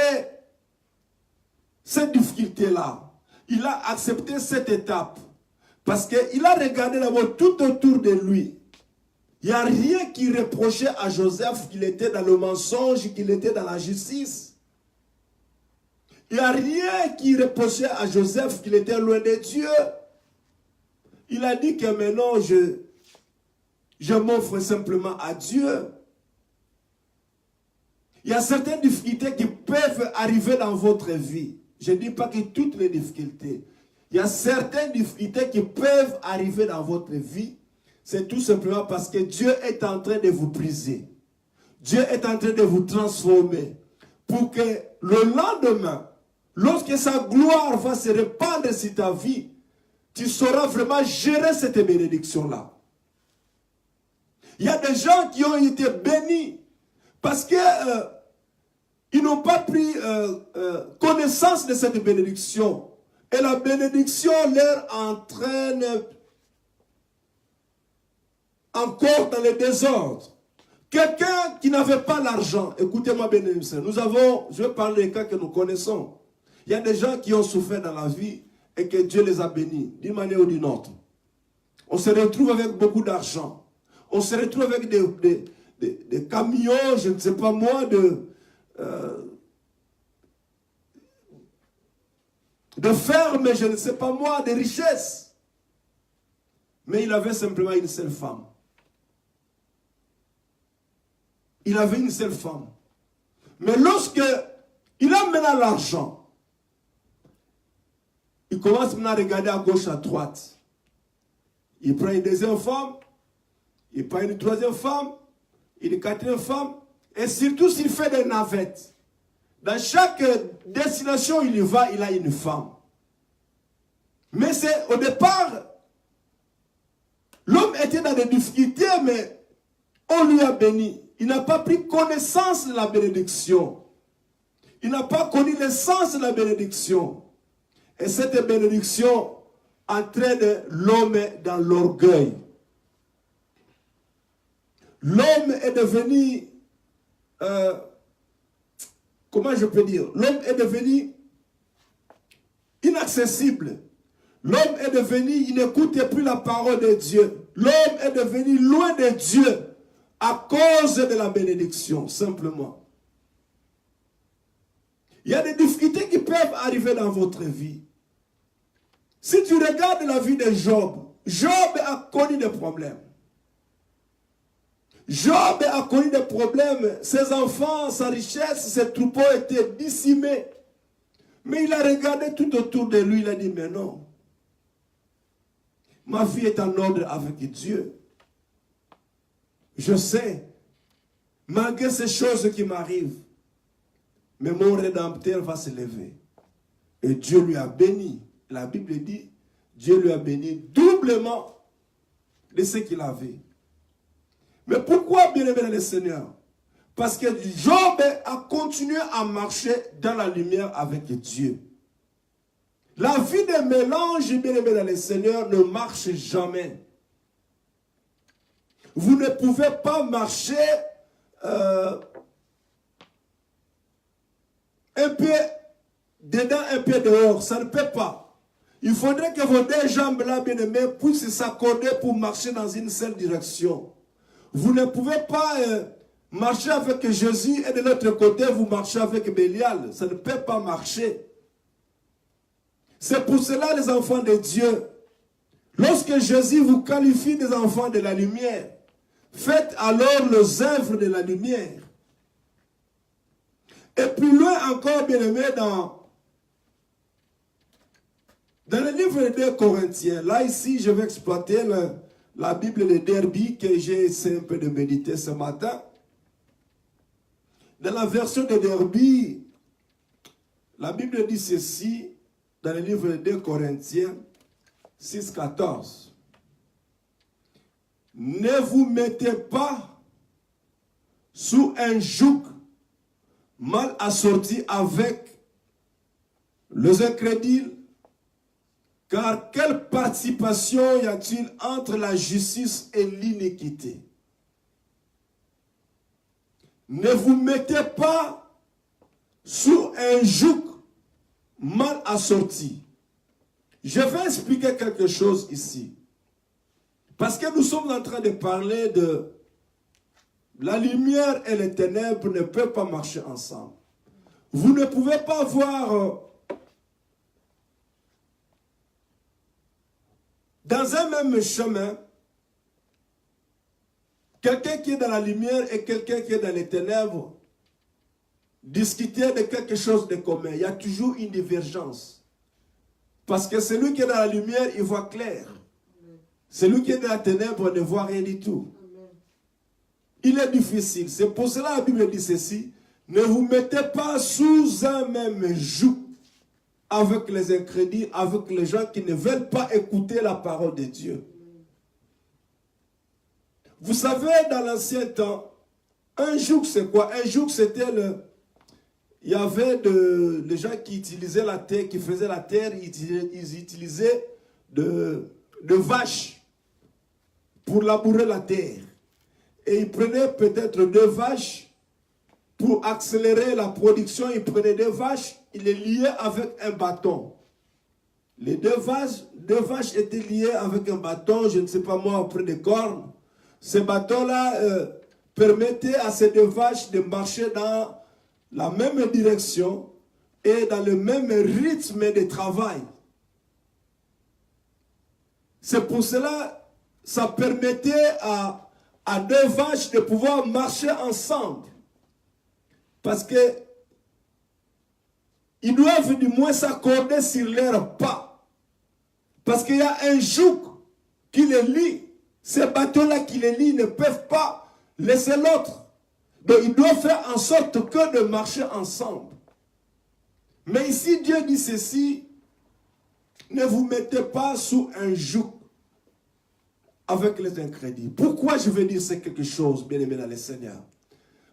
cette difficulté-là. Il a accepté cette étape. Parce qu'il a regardé d'abord tout autour de lui. Il n'y a rien qui reprochait à Joseph qu'il était dans le mensonge, qu'il était dans la justice. Il n'y a rien qui reprochait à Joseph qu'il était loin de Dieu. Il a dit que maintenant je m'offre simplement à Dieu. Il y a certaines difficultés qui peuvent arriver dans votre vie. Je ne dis pas que toutes les difficultés. Il y a certaines difficultés qui peuvent arriver dans votre vie. C'est tout simplement parce que Dieu est en train de vous briser. Dieu est en train de vous transformer. Pour que le lendemain, lorsque sa gloire va se répandre sur ta vie, tu sauras vraiment gérer cette bénédiction-là. Il y a des gens qui ont été bénis parce que ils n'ont pas pris connaissance de cette bénédiction. Et la bénédiction leur entraîne encore dans le désordre. Quelqu'un qui n'avait pas l'argent, écoutez-moi bien, je vais parler des cas que nous connaissons. Il y a des gens qui ont souffert dans la vie et que Dieu les a bénis, d'une manière ou d'une autre. On se retrouve avec beaucoup d'argent. On se retrouve avec des camions, je ne sais pas moi, de fermes, je ne sais pas moi, de richesses. Mais il avait simplement une seule femme. Il avait une seule femme. Mais lorsque il a maintenant l'argent, il commence maintenant à regarder à gauche, à droite. Il prend une deuxième femme, il prend une troisième femme, une quatrième femme, et surtout s'il fait des navettes. Dans chaque destination où il y va, il a une femme. Mais c'est au départ, l'homme était dans des difficultés, mais on lui a béni. Il n'a pas pris connaissance de la bénédiction. Il n'a pas connu l'essence de la bénédiction. Et cette bénédiction entraîne l'homme dans l'orgueil. L'homme est devenu, comment je peux dire, l'homme est devenu inaccessible. L'homme est devenu, il n'écoute plus la parole de Dieu. L'homme est devenu loin de Dieu à cause de la bénédiction, simplement. Il y a des difficultés qui peuvent arriver dans votre vie. Si tu regardes la vie de Job, Job a connu des problèmes. Job a connu des problèmes. Ses enfants, sa richesse, ses troupeaux étaient décimés. Mais il a regardé tout autour de lui, il a dit, mais non. Ma vie est en ordre avec Dieu. Je sais, malgré ces choses qui m'arrivent, mais mon Rédempteur va se lever. Et Dieu lui a béni. La Bible dit, Dieu lui a béni doublement de ce qu'il avait. Mais pourquoi bien-aimé dans le Seigneur? Parce que Job a continué à marcher dans la lumière avec Dieu. La vie de mélange, bien-aimé dans le Seigneur, ne marche jamais. Vous ne pouvez pas marcher un peu dedans, un peu dehors. Ça ne peut pas. Il faudrait que vos deux jambes là, bien-aimés, puissent s'accorder pour marcher dans une seule direction. Vous ne pouvez pas marcher avec Jésus et de l'autre côté, vous marchez avec Bélial. Ça ne peut pas marcher. C'est pour cela, les enfants de Dieu, lorsque Jésus vous qualifie des enfants de la lumière, faites alors les œuvres de la lumière. Et plus loin encore, bien-aimé, dans le livre des 2 Corinthiens, là ici, je vais exploiter la Bible de Derby que j'ai essayé un peu de méditer ce matin. Dans la version de Derby, la Bible dit ceci, dans le livre de 2 Corinthiens 6, 14. Ne vous mettez pas sous un joug mal assorti avec les incrédules, car quelle participation y a-t-il entre la justice et l'iniquité? Ne vous mettez pas sous un joug mal assorti. Je vais expliquer quelque chose ici. Parce que nous sommes en train de parler de la lumière et les ténèbres ne peuvent pas marcher ensemble. Vous ne pouvez pas voir dans un même chemin quelqu'un qui est dans la lumière et quelqu'un qui est dans les ténèbres discuter de quelque chose de commun. Il y a toujours une divergence. Parce que celui qui est dans la lumière, il voit clair. Celui qui est dans la ténèbre ne voit rien du tout. Il est difficile. C'est pour cela que la Bible dit ceci. Ne vous mettez pas sous un même joug avec les incrédules, avec les gens qui ne veulent pas écouter la parole de Dieu. Vous savez, dans l'ancien temps, un joug c'est quoi? Un joug c'était il y avait des gens qui utilisaient la terre, qui faisaient la terre, ils utilisaient de vaches pour labourer la terre. Et ils prenaient peut-être 2 vaches pour accélérer la production. Ils prenaient 2 vaches, ils les liaient avec un bâton. Les 2 vaches étaient liées avec un bâton, je ne sais pas moi, auprès des cornes. Ce bâton-là permettait à ces 2 vaches de marcher dans la même direction et dans le même rythme de travail. C'est pour cela ça permettait à deux vaches de pouvoir marcher ensemble. Parce que ils doivent du moins s'accorder sur leurs pas. Parce qu'il y a un joug qui les lie. Ces bateaux-là qui les lient ne peuvent pas laisser l'autre. Donc ils doivent faire en sorte que de marcher ensemble. Mais ici Dieu dit ceci, ne vous mettez pas sous un joug avec les incrédules. Pourquoi je veux dire c'est quelque chose, bien aimé dans le Seigneur?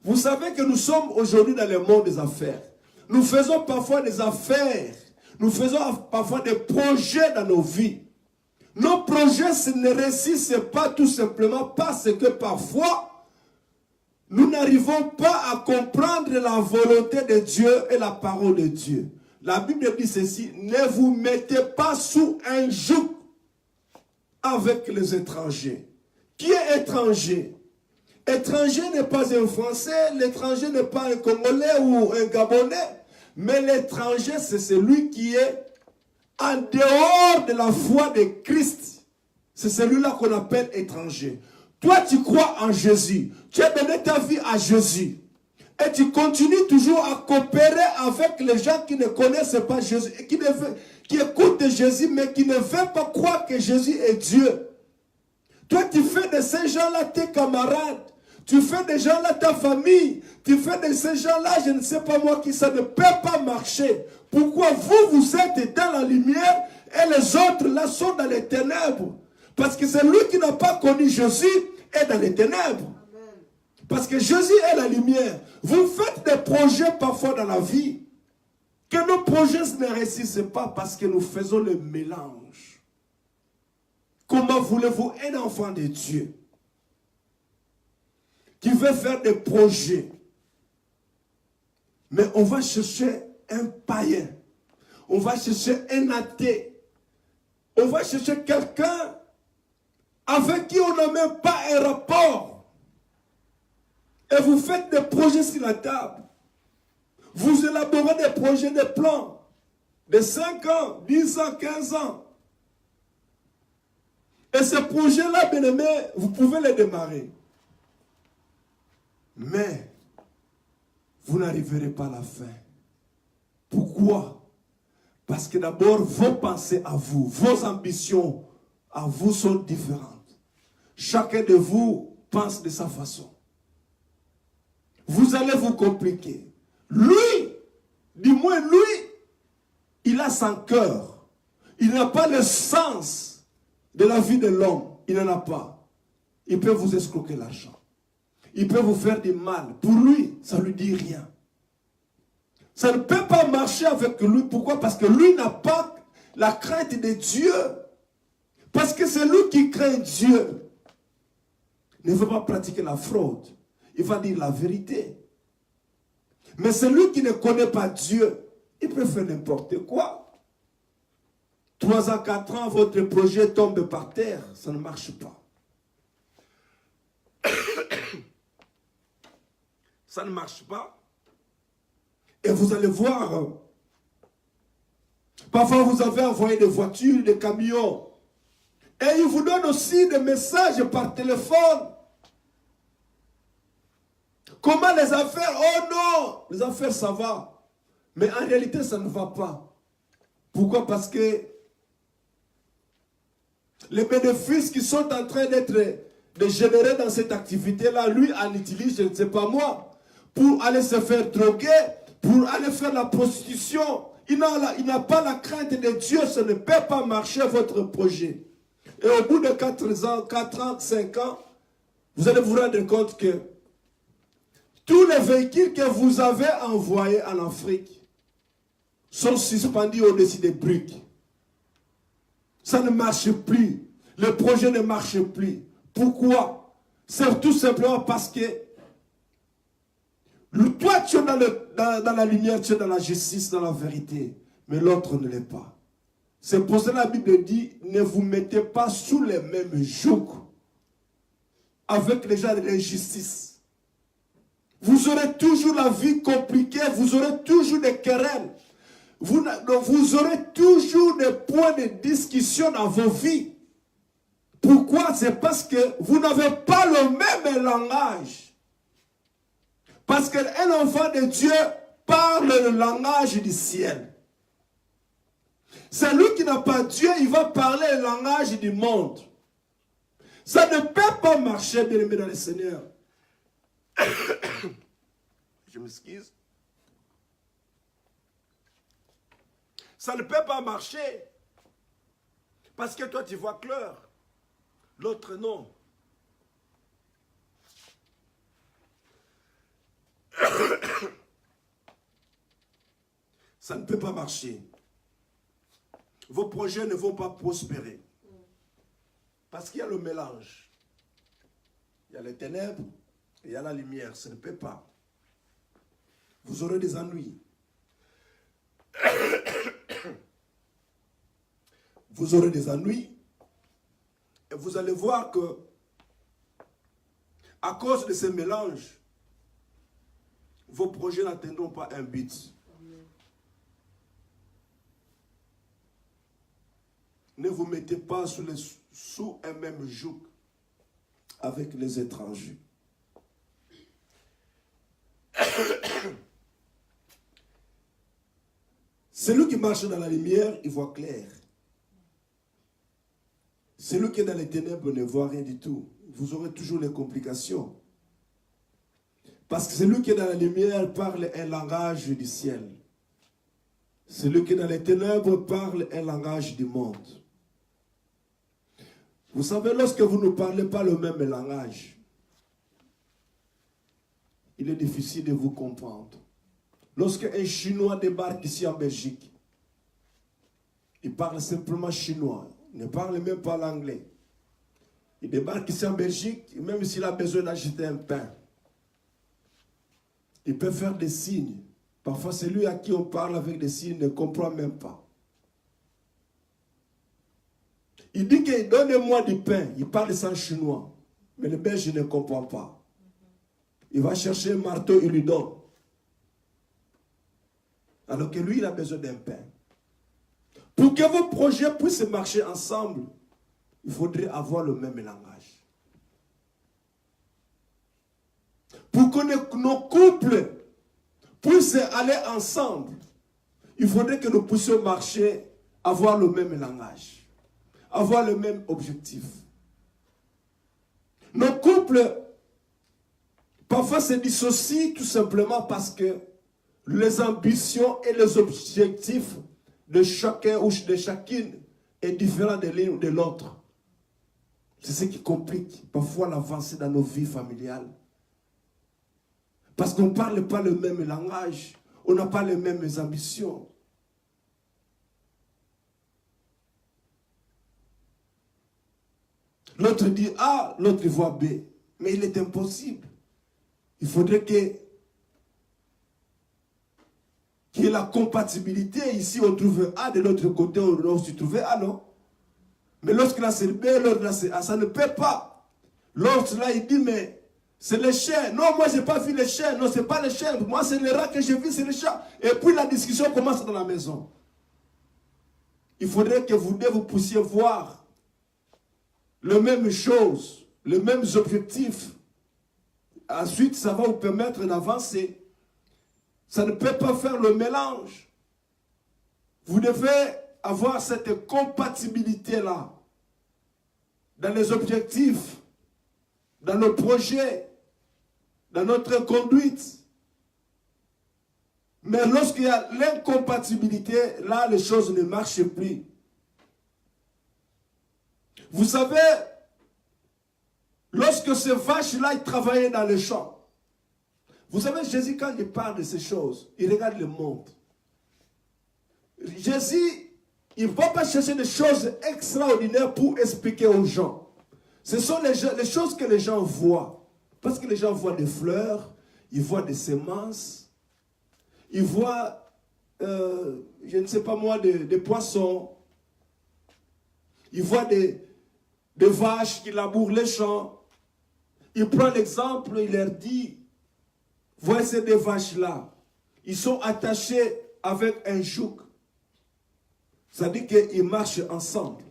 Vous savez que nous sommes aujourd'hui dans le monde des affaires. Nous faisons parfois des affaires. Nous faisons parfois des projets dans nos vies. Nos projets ne réussissent pas tout simplement parce que parfois, nous n'arrivons pas à comprendre la volonté de Dieu et la parole de Dieu. La Bible dit ceci, ne vous mettez pas sous un joug avec les étrangers. Qui est étranger? Étranger n'est pas un Français, l'étranger n'est pas un Congolais ou un Gabonais, mais l'étranger c'est celui qui est en dehors de la foi de Christ. C'est celui-là qu'on appelle étranger. Toi tu crois en Jésus, tu as donné ta vie à Jésus, et tu continues toujours à coopérer avec les gens qui ne connaissent pas Jésus, et qui écoutent Jésus, mais qui ne veulent pas croire que Jésus est Dieu. Toi tu fais de ces gens-là tes camarades. Tu fais des gens-là ta famille. Tu fais de ces gens-là, je ne sais pas moi qui, ça ne peut pas marcher. Pourquoi vous êtes dans la lumière et les autres là sont dans les ténèbres? Parce que c'est lui qui n'a pas connu Jésus est dans les ténèbres. Parce que Jésus est la lumière. Vous faites des projets parfois dans la vie. Que nos projets ne réussissent pas parce que nous faisons le mélange. Comment voulez-vous un enfant de Dieu qui veut faire des projets, mais on va chercher un païen, on va chercher un athée, on va chercher quelqu'un avec qui on n'a même pas un rapport, et vous faites des projets sur la table, vous élaborez des projets, des plans, de 5 ans, 10 ans, 15 ans, et ces projets-là, bien aimés, vous pouvez les démarrer. Mais vous n'arriverez pas à la fin. Pourquoi? Parce que d'abord, vos pensées à vous, vos ambitions à vous sont différentes. Chacun de vous pense de sa façon. Vous allez vous compliquer. Lui, du moins lui, il a son cœur. Il n'a pas le sens de la vie de l'homme. Il n'en a pas. Il peut vous escroquer l'argent. Il peut vous faire du mal. Pour lui, ça ne lui dit rien. Ça ne peut pas marcher avec lui. Pourquoi? Parce que lui n'a pas la crainte de Dieu. Parce que c'est lui qui craint Dieu. Il ne veut pas pratiquer la fraude. Il va dire la vérité. Mais celui qui ne connaît pas Dieu, il peut faire n'importe quoi. 3 ans, 4 ans, votre projet tombe par terre. Ça ne marche pas. Ça ne marche pas. Et vous allez voir, parfois vous avez envoyé des voitures, des camions. Et ils vous donnent aussi des messages par téléphone. Comment les affaires? Oh non, les affaires ça va. Mais en réalité ça ne va pas. Pourquoi? Parce que les bénéfices qui sont en train de générer dans cette activité-là, lui en utilise, je ne sais pas moi, pour aller se faire droguer, pour aller faire la prostitution. Il n'a pas la crainte de Dieu, ça ne peut pas marcher votre projet. Et au bout de 4 ans, 5 ans, vous allez vous rendre compte que tous les véhicules que vous avez envoyés en Afrique sont suspendus au-dessus des briques. Ça ne marche plus. Le projet ne marche plus. Pourquoi? C'est tout simplement parce que toi, tu es dans la lumière, tu es dans la justice, dans la vérité. Mais l'autre ne l'est pas. C'est pour cela que la Bible dit, ne vous mettez pas sous les mêmes jougs avec les gens de l'injustice. Vous aurez toujours la vie compliquée, vous aurez toujours des querelles. Vous aurez toujours des points de discussion dans vos vies. Pourquoi? C'est parce que vous n'avez pas le même langage. Parce qu'un enfant de Dieu parle le langage du ciel. Celui qui n'a pas Dieu, il va parler le langage du monde. Ça ne peut pas marcher, bien aimé dans le Seigneur. Je m'excuse. Ça ne peut pas marcher. Parce que toi, tu vois clair. L'autre, non. Ça ne peut pas marcher. Vos projets ne vont pas prospérer. Parce qu'il y a le mélange. Il y a les ténèbres et il y a la lumière. Ça ne peut pas. Vous aurez des ennuis. Vous aurez des ennuis. Et vous allez voir que, à cause de ce mélange, vos projets n'atteindront pas un but. Ne vous mettez pas sous un même joug avec les étrangers. Celui qui marche dans la lumière, il voit clair. Celui qui est dans les ténèbres ne voit rien du tout. Vous aurez toujours les complications. Parce que celui qui est dans la lumière parle un langage du ciel. Celui qui est dans les ténèbres parle un langage du monde. Vous savez, lorsque vous ne parlez pas le même langage, il est difficile de vous comprendre. Lorsque un Chinois débarque ici en Belgique, il parle simplement chinois, il ne parle même pas l'anglais. Il débarque ici en Belgique, même s'il a besoin d'acheter un pain, il peut faire des signes. Parfois, celui à qui on parle avec des signes ne comprend même pas. Il dit qu'il donne-moi du pain. Il parle sans chinois. Mais le Belge ne comprend pas. Il va chercher un marteau, il lui donne. Alors que lui, il a besoin d'un pain. Pour que vos projets puissent marcher ensemble, il faudrait avoir le même langage. Pour que nos couples puissent aller ensemble, il faudrait que nous puissions marcher, avoir le même langage. Avoir le même objectif. Nos couples, parfois se dissocient tout simplement parce que les ambitions et les objectifs de chacun ou de chacune est différent de l'un ou de l'autre. C'est ce qui complique parfois l'avancée dans nos vies familiales. Parce qu'on ne parle pas le même langage, on n'a pas les mêmes ambitions. L'autre dit A, l'autre voit B. Mais il est impossible. Il faudrait qu'il y ait la compatibilité. Ici, on trouve A, de l'autre côté, on aussi trouve A, non? Mais lorsque là c'est B, l'autre là c'est A, ça ne peut pas. L'autre là, il dit, mais c'est les chiens. Non, moi, je n'ai pas vu les chiens. Non, ce n'est pas les chiens. Moi, c'est les rats que j'ai vus, c'est les chats. Et puis, la discussion commence dans la maison. Il faudrait que vous puissiez voir les mêmes choses, les mêmes objectifs. Ensuite, ça va vous permettre d'avancer. Ça ne peut pas faire le mélange. Vous devez avoir cette compatibilité-là dans les objectifs, dans nos projets, dans notre conduite. Mais lorsqu'il y a l'incompatibilité, là, les choses ne marchent plus. Vous savez, lorsque ces vaches-là, ils travaillaient dans les champs. Vous savez, Jésus, quand il parle de ces choses, il regarde le monde. Jésus, il ne va pas chercher des choses extraordinaires pour expliquer aux gens. Ce sont les choses que les gens voient. Parce que les gens voient des fleurs, ils voient des semences, ils voient, je ne sais pas moi, des poissons, ils voient des vaches qui labourent les champs. Il prend l'exemple, il leur dit, voici ces deux vaches-là. Ils sont attachés avec un joug. Ça dit qu'ils marchent ensemble.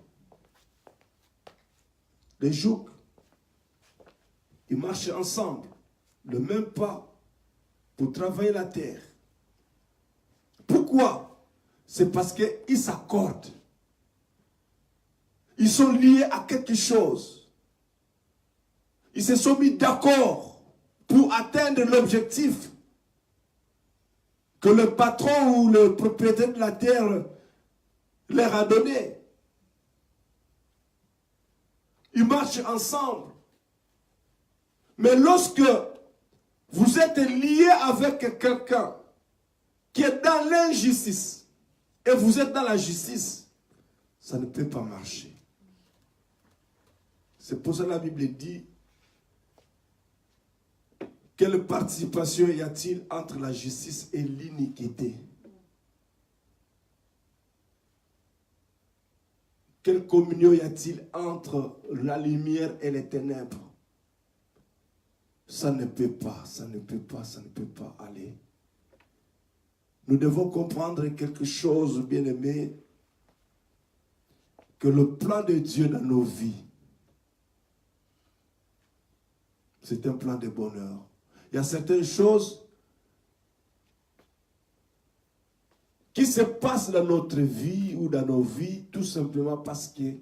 des jougs. Ils marchent ensemble, le même pas, pour travailler la terre. Pourquoi? C'est parce qu'ils s'accordent. Ils sont liés à quelque chose. Ils se sont mis d'accord pour atteindre l'objectif que le patron ou le propriétaire de la terre leur a donné. Ils marchent ensemble. Mais lorsque vous êtes lié avec quelqu'un qui est dans l'injustice et vous êtes dans la justice, ça ne peut pas marcher. C'est pour ça que la Bible dit: quelle participation y a-t-il entre la justice et l'iniquité? Quelle communion y a-t-il entre la lumière et les ténèbres? Ça ne peut pas, ça ne peut pas, ça ne peut pas aller. Nous devons comprendre quelque chose, bien-aimés, que le plan de Dieu dans nos vies, c'est un plan de bonheur. Il y a certaines choses qui se passent dans notre vie ou dans nos vies tout simplement parce que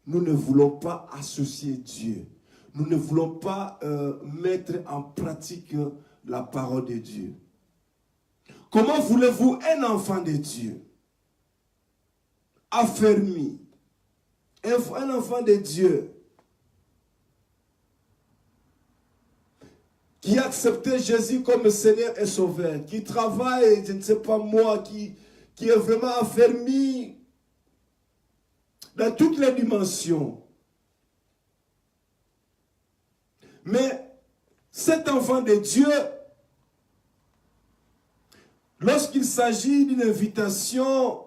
nous ne voulons pas associer Dieu. Nous ne voulons pas mettre en pratique la parole de Dieu. Comment voulez-vous un enfant de Dieu affermi, un enfant de Dieu qui a accepté Jésus comme Seigneur et Sauveur, qui travaille, je ne sais pas moi, qui est vraiment affermi dans toutes les dimensions. Mais cet enfant de Dieu, lorsqu'il s'agit d'une invitation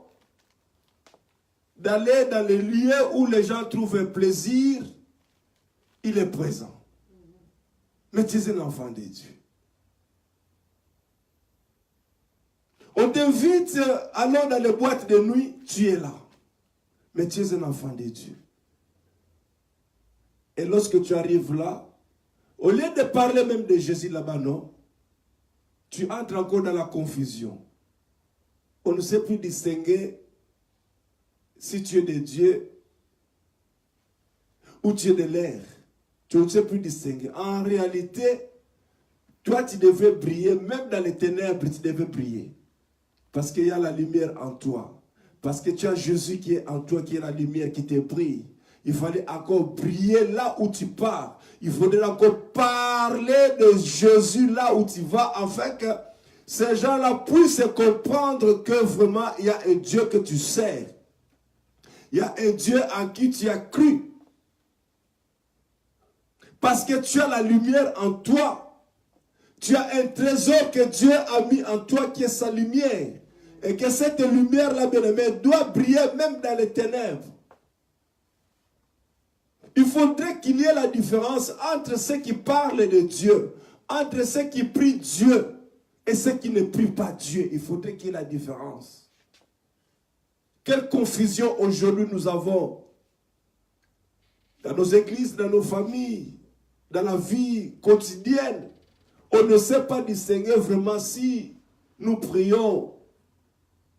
d'aller dans les lieux où les gens trouvent plaisir, il est présent. Mais tu es un enfant de Dieu. On t'invite, allons dans les boîtes de nuit, tu es là. Mais tu es un enfant de Dieu. Et lorsque tu arrives là, au lieu de parler même de Jésus là-bas, non, tu entres encore dans la confusion. On ne sait plus distinguer si tu es de Dieu ou tu es de l'air. Tu ne sais plus distinguer. En réalité, toi, tu devais briller, même dans les ténèbres, tu devais briller. Parce qu'il y a la lumière en toi. Parce que tu as Jésus qui est en toi, qui est la lumière qui te brille. Il fallait encore briller là où tu pars. Il faudrait encore parler de Jésus là où tu vas, afin que ces gens-là puissent comprendre que vraiment, il y a un Dieu que tu sers. Il y a un Dieu en qui tu as cru. Parce que tu as la lumière en toi. Tu as un trésor que Dieu a mis en toi qui est sa lumière. Et que cette lumière-là, bien-aimé, doit briller même dans les ténèbres. Il faudrait qu'il y ait la différence entre ceux qui parlent de Dieu, entre ceux qui prient Dieu et ceux qui ne prient pas Dieu. Il faudrait qu'il y ait la différence. Quelle confusion aujourd'hui nous avons dans nos églises, dans nos familles, dans la vie quotidienne. On ne sait pas distinguer vraiment si nous prions.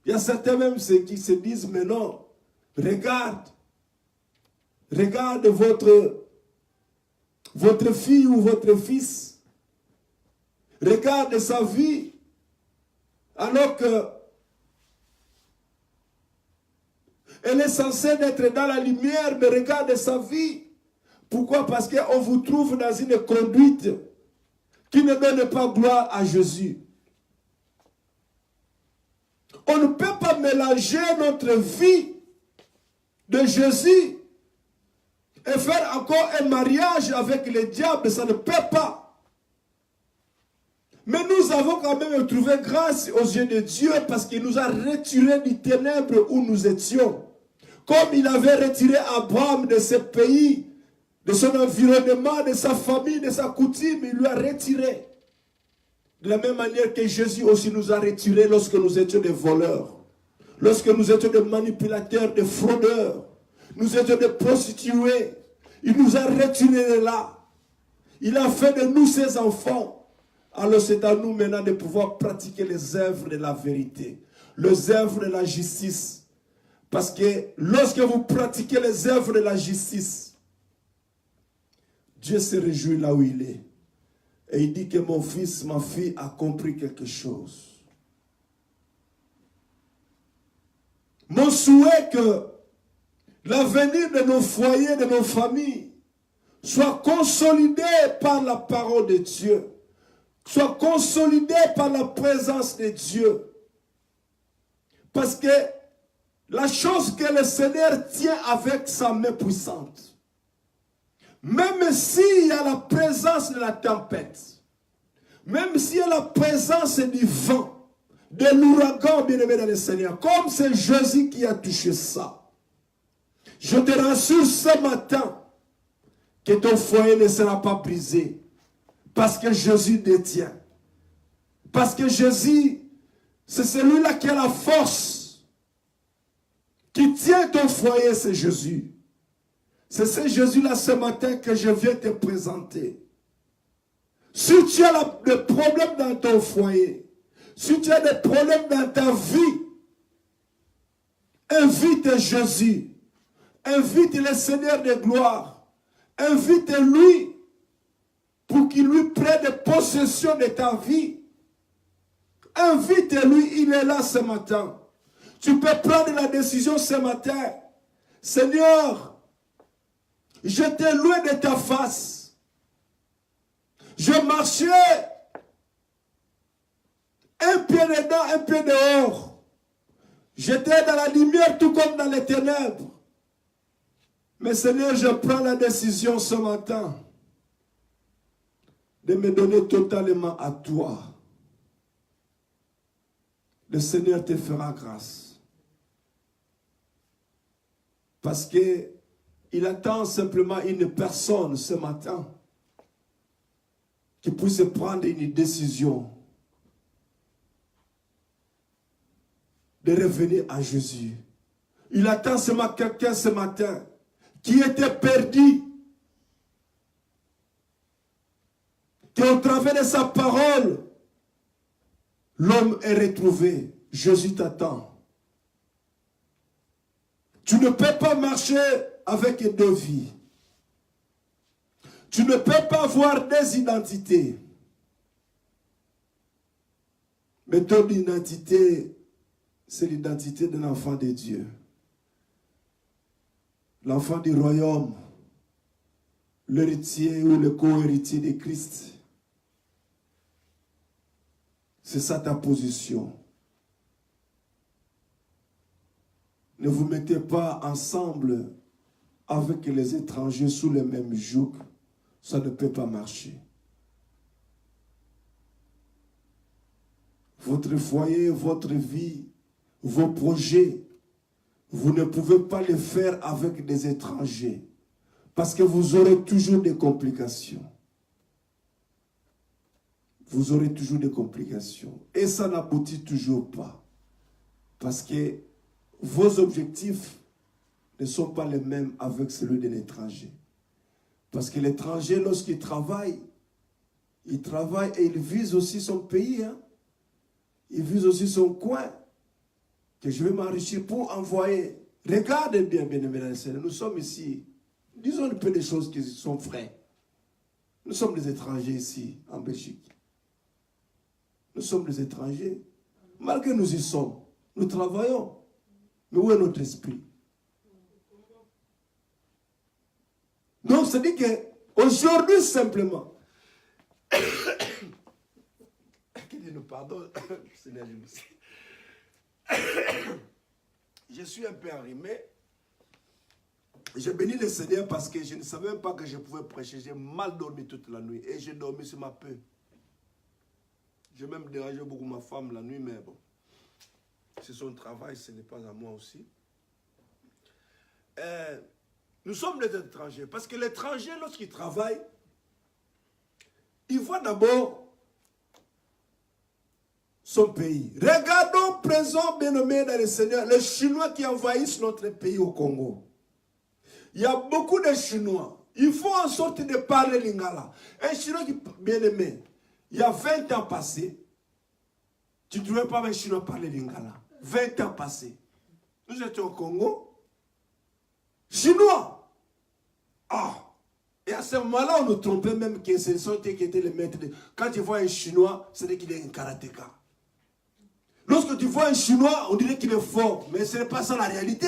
Il y a certains même qui se disent, mais non, regarde votre fille ou votre fils. Regarde sa vie. Alors que elle est censée être dans la lumière, mais regarde sa vie. Pourquoi? Parce qu'on vous trouve dans une conduite qui ne donne pas gloire à Jésus. On ne peut pas mélanger notre vie de Jésus et faire encore un mariage avec le diable. Ça ne peut pas. Mais nous avons quand même trouvé grâce aux yeux de Dieu parce qu'il nous a retirés du ténèbre où nous étions. Comme il avait retiré Abraham de ce pays, de son environnement, de sa famille, de sa coutume, il lui a retiré. De la même manière que Jésus aussi nous a retirés lorsque nous étions des voleurs, lorsque nous étions des manipulateurs, des fraudeurs, nous étions des prostituées. Il nous a retirés de là. Il a fait de nous ses enfants. Alors c'est à nous maintenant de pouvoir pratiquer les œuvres de la vérité, les œuvres de la justice. Parce que lorsque vous pratiquez les œuvres de la justice, Dieu se réjouit là où il est. Et il dit que mon fils, ma fille a compris quelque chose. Mon souhait que l'avenir de nos foyers, de nos familles, soit consolidé par la parole de Dieu, soit consolidé par la présence de Dieu. Parce que la chose que le Seigneur tient avec sa main puissante, même s'il y a la présence de la tempête, même s'il y a la présence du vent, de l'ouragan, bien-aimé dans le Seigneur, comme c'est Jésus qui a touché ça, je te rassure ce matin que ton foyer ne sera pas brisé, parce que Jésus détient. Parce que Jésus, c'est celui-là qui a la force, qui tient ton foyer, c'est Jésus. C'est ce Jésus-là ce matin que je viens te présenter. Si tu as des problèmes dans ton foyer, si tu as des problèmes dans ta vie, invite Jésus, invite le Seigneur de gloire, invite-lui pour qu'il lui prenne possession de ta vie. Invite-lui, il est là ce matin. Tu peux prendre la décision ce matin. Seigneur, je t'ai loin de ta face. Je marchais un pied dedans, un pied dehors. J'étais dans la lumière tout comme dans les ténèbres. Mais Seigneur, je prends la décision ce matin de me donner totalement à toi. Le Seigneur te fera grâce. Parce qu'il attend simplement une personne ce matin qui puisse prendre une décision de revenir à Jésus. Il attend seulement quelqu'un ce matin qui était perdu, qu'au travers de sa parole, l'homme est retrouvé. Jésus t'attend. Tu ne peux pas marcher avec deux vies. Tu ne peux pas avoir des identités. Mais ton identité, c'est l'identité d'un enfant de Dieu. L'enfant du royaume, l'héritier ou le co-héritier de Christ. C'est ça ta position. Ne vous mettez pas ensemble avec les étrangers sous le même joug. Ça ne peut pas marcher. Votre foyer, votre vie, vos projets, vous ne pouvez pas les faire avec des étrangers. Parce que vous aurez toujours des complications. Vous aurez toujours des complications. Et ça n'aboutit toujours pas. Parce que vos objectifs ne sont pas les mêmes avec celui de l'étranger. Parce que l'étranger, lorsqu'il travaille et il vise aussi son pays. Hein? Il vise aussi son coin. Que je vais m'enrichir pour envoyer. Regardez bien, bien-aimés dans le Seigneur. Nous sommes ici. Disons un peu des choses qui sont vraies. Nous sommes des étrangers ici, en Belgique. Nous sommes des étrangers. Malgré nous y sommes, nous travaillons. Mais où est notre esprit? Donc, c'est-à-dire qu'aujourd'hui, simplement, qu'il nous pardonne, Seigneur, je suis un peu arrimé. J'ai béni le Seigneur parce que je ne savais même pas que je pouvais prêcher. J'ai mal dormi toute la nuit et j'ai dormi sur ma peau. J'ai même dérangé beaucoup ma femme la nuit, mais bon, c'est son travail, ce n'est pas à moi aussi. Nous sommes des étrangers parce que l'étranger, lorsqu'il travaille, il voit d'abord son pays. Regardons présent, bien-aimé dans le Seigneur, les Chinois qui envahissent notre pays au Congo. Il y a beaucoup de Chinois Il faut en sorte de parler lingala. Un Chinois qui, bien aimé, il y a 20 ans passés, tu ne trouvais pas un Chinois parler lingala. 20 ans passés. Nous étions au Congo. Chinois. Ah. Et à ce moment-là, on nous trompait même que ce sont eux qui étaient les maîtres. Quand tu vois un Chinois, c'est qu'il est un karatéka. Lorsque tu vois un Chinois, on dirait qu'il est fort. Mais ce n'est pas ça la réalité.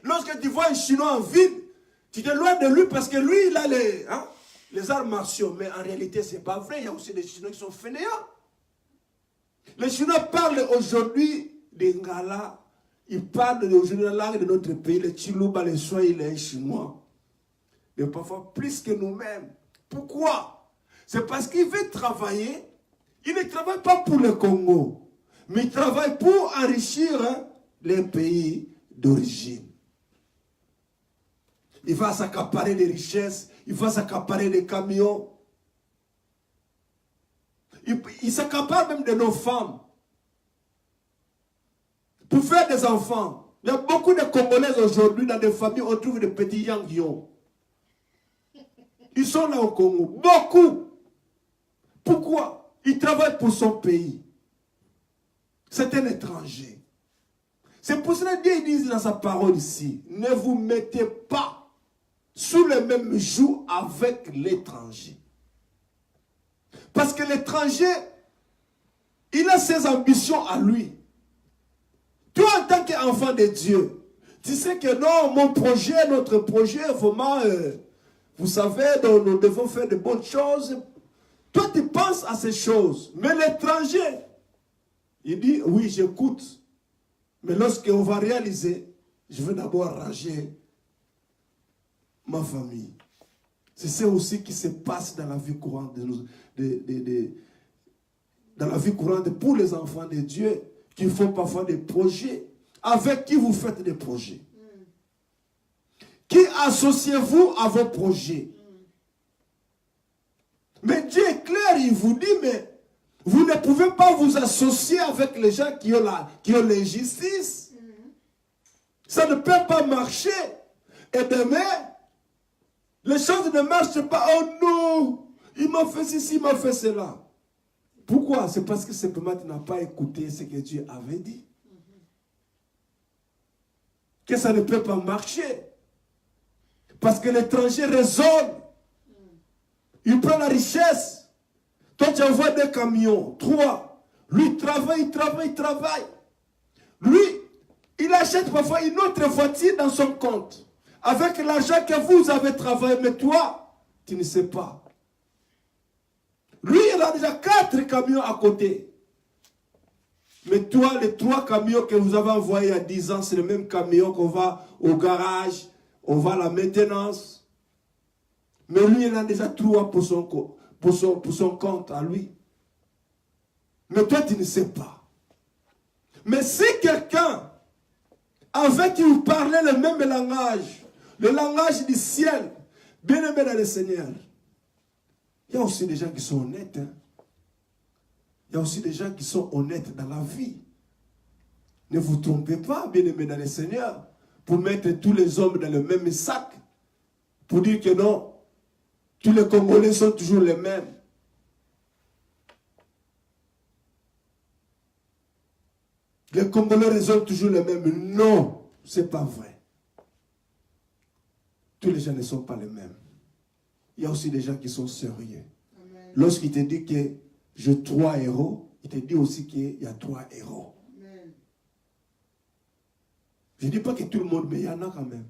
Lorsque tu vois un Chinois en ville, tu t'éloignes de lui parce que lui, il a les arts martiaux. Mais en réalité, ce n'est pas vrai. Il y a aussi des Chinois qui sont fainéants. Les Chinois parlent aujourd'hui des Ngala. Ils parlent aujourd'hui la langue de notre pays. Les Chiluba, les Swahili, les Chinois. Mais parfois plus que nous-mêmes. Pourquoi? C'est parce qu'il veut travailler. Il ne travaille pas pour le Congo. Mais il travaille pour enrichir les pays d'origine. Il va s'accaparer des richesses. Il va s'accaparer des camions. Il s'accapare même de nos femmes. Pour faire des enfants. Il y a beaucoup de Congolais aujourd'hui dans des familles, on trouve des petits Yangions. Ils sont là au Congo. Beaucoup. Pourquoi? Ils travaillent pour son pays. C'est un étranger. C'est pour cela que Dieu dit dans sa parole ici, ne vous mettez pas sous le même joug avec l'étranger. Parce que l'étranger, il a ses ambitions à lui. Toi, en tant qu'enfant de Dieu, tu sais que non, mon projet, notre projet, vraiment, vous savez, nous devons faire de bonnes choses. Toi, tu penses à ces choses. Mais l'étranger, il dit, oui, j'écoute. Mais lorsqu'on va réaliser, je vais d'abord arranger ma famille. C'est ça aussi qui se passe dans la vie courante dans la vie courante pour les enfants de Dieu qui font parfois des projets. Avec qui vous faites des projets? Qui associez-vous à vos projets? Mais Dieu est clair, il vous dit, mais vous ne pouvez pas vous associer avec les gens qui ont l'injustice. Ça ne peut pas marcher. Et demain, les choses ne marchent pas. Oh non, il m'a fait ceci, il m'a fait cela. Pourquoi? C'est parce que simplement tu n'as pas écouté ce que Dieu avait dit. Que ça ne peut pas marcher. Parce que l'étranger raisonne. Il prend la richesse. Toi, tu envoies 2 camions, 3. Lui, il travaille. Lui, il achète parfois une autre voiture dans son compte. Avec l'argent que vous avez travaillé. Mais toi, tu ne sais pas. Lui, il a déjà 4 camions à côté. Mais toi, les 3 camions que vous avez envoyés il y a 10 ans, c'est le même camion qu'on va au garage, on va à la maintenance. Mais lui, il a déjà 3 pour son compte à lui. Mais toi, tu ne sais pas. Mais si quelqu'un avec qui vous parlez le même langage, le langage du ciel, bien aimé dans le Seigneur, il y a aussi des gens qui sont honnêtes. Hein? Il y a aussi des gens qui sont honnêtes dans la vie. Ne vous trompez pas, bien-aimés dans le Seigneur, pour mettre tous les hommes dans le même sac, pour dire que non, tous les Congolais sont toujours les mêmes. Les Congolais raisonnent toujours les mêmes. Non, ce n'est pas vrai. Tous les gens ne sont pas les mêmes. Il y a aussi des gens qui sont sérieux. Lorsqu'il te dit que j'ai 3 héros, il te dit aussi qu'il y a 3 héros. Amen. Je ne dis pas que tout le monde, mais il y en a quand même.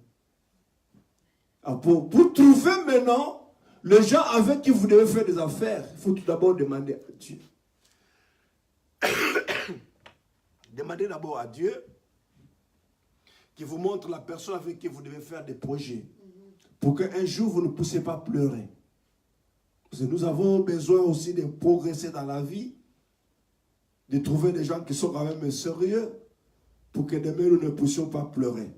Alors pour trouver maintenant les gens avec qui vous devez faire des affaires, il faut tout d'abord demander à Dieu. Demandez d'abord à Dieu qui vous montre la personne avec qui vous devez faire des projets. Pour qu'un jour, vous ne puissiez pas pleurer. Parce que nous avons besoin aussi de progresser dans la vie, de trouver des gens qui sont quand même sérieux, pour que demain, nous ne puissions pas pleurer.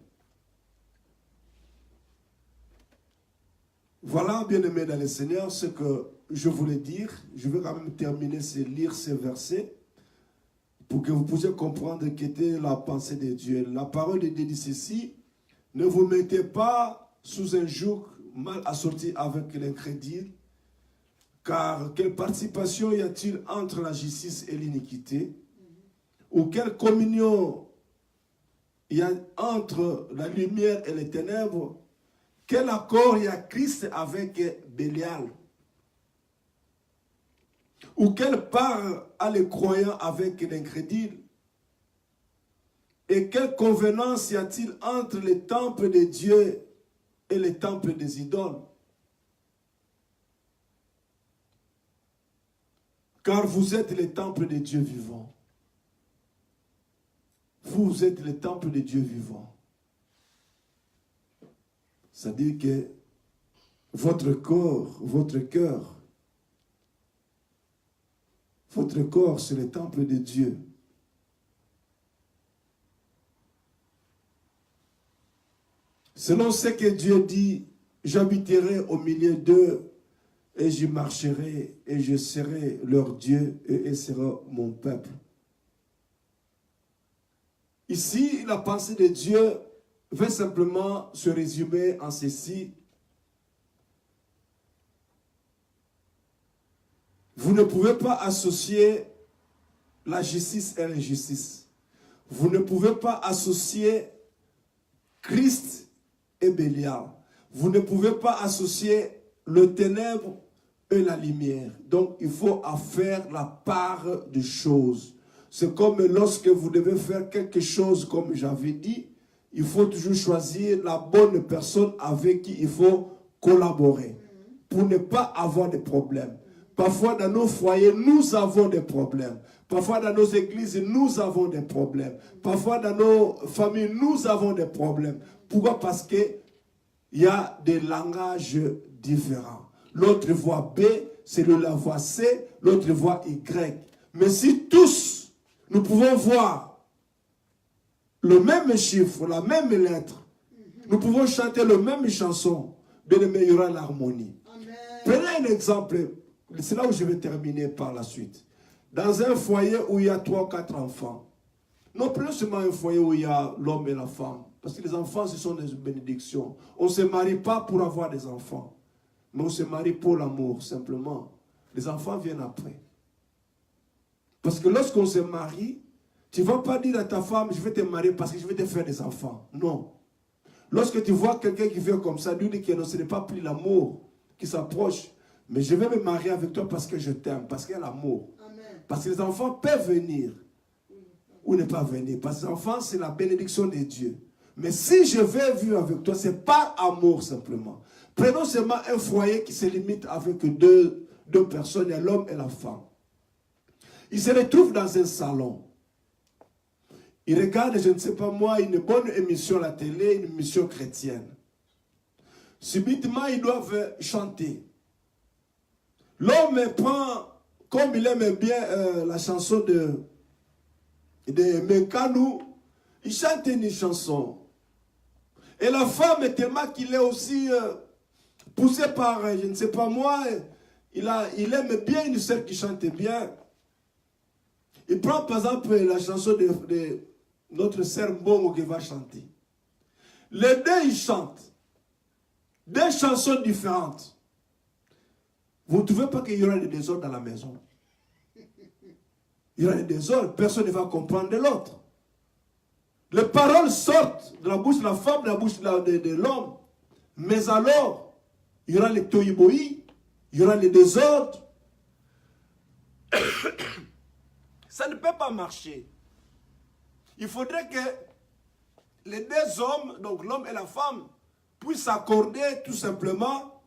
Voilà, bien-aimés dans le Seigneur, ce que je voulais dire. Je vais quand même terminer, c'est lire ces versets, pour que vous puissiez comprendre quelle était la pensée de Dieu. La parole de Dieu dit ceci, Ne vous mettez pas sous un joug mal assorti avec l'incrédule, car quelle participation y a-t-il entre la justice et l'iniquité? Ou quelle communion il y a entre la lumière et les ténèbres? Quel accord il y a Christ avec Bélial? Ou quelle part a les croyants avec l'incrédule? Et quelle convenance y a-t-il entre les temples de Dieu et les temples des idoles? Car vous êtes les temples de Dieu vivant. Vous êtes les temples de Dieu vivant. C'est-à-dire que votre corps, votre cœur, c'est le temple de Dieu. Selon ce que Dieu dit, j'habiterai au milieu d'eux et j'y marcherai et je serai leur Dieu et ils seront mon peuple. Ici, la pensée de Dieu veut simplement se résumer en ceci. Vous ne pouvez pas associer la justice et l'injustice. Vous ne pouvez pas associer Christ et Bélial. Vous ne pouvez pas associer le ténèbre et la lumière. Donc, il faut faire la part des choses. C'est comme lorsque vous devez faire quelque chose, comme j'avais dit, il faut toujours choisir la bonne personne avec qui il faut collaborer pour ne pas avoir de problèmes. Parfois, dans nos foyers, nous avons des problèmes. Parfois, dans nos églises, nous avons des problèmes. Parfois, dans nos familles, nous avons des problèmes. Pourquoi? Parce qu'il y a des langages différents. L'autre voit B, c'est la voix C, l'autre voit Y. Mais si tous, nous pouvons voir le même chiffre, la même lettre, nous pouvons chanter la même chanson, bien aimé, il y aura l'harmonie. Prenez un exemple, c'est là où je vais terminer par la suite. Dans un foyer où il y a 3 ou 4 enfants, non plus seulement un foyer où il y a l'homme et la femme, parce que les enfants, ce sont des bénédictions. On ne se marie pas pour avoir des enfants, mais on se marie pour l'amour, simplement. Les enfants viennent après. Parce que lorsqu'on se marie, tu ne vas pas dire à ta femme, je vais te marier parce que je vais te faire des enfants. Non. Lorsque tu vois quelqu'un qui vient comme ça, lui dit que non, ce n'est pas plus l'amour qui s'approche, mais je vais me marier avec toi parce que je t'aime, parce qu'il y a l'amour. Parce que les enfants peuvent venir ou ne pas venir. Parce que les enfants, c'est la bénédiction de Dieu. Mais si je vais vivre avec toi, c'est par amour simplement. Prenons seulement un foyer qui se limite avec deux personnes, il y a l'homme et la femme. Ils se retrouvent dans un salon. Ils regardent, je ne sais pas moi, une bonne émission à la télé, une émission chrétienne. Subitement, ils doivent chanter. L'homme prend, comme il aime bien la chanson de Mekanou, il chante une chanson. Et la femme, tellement qu'il est aussi poussé par, je ne sais pas moi, il aime bien une sœur qui chante bien. Il prend par exemple la chanson de notre sœur Mbongo qui va chanter. Les deux, ils chantent. Deux chansons différentes. Vous ne trouvez pas qu'il y aura des désordres dans la maison? Il y aura des désordres. Personne ne va comprendre de l'autre. Les paroles sortent de la bouche de la femme, de la bouche de l'homme. Mais alors, il y aura les toïboïs, il y aura les désordres. Ça ne peut pas marcher. Il faudrait que les deux hommes, donc l'homme et la femme, puissent s'accorder tout simplement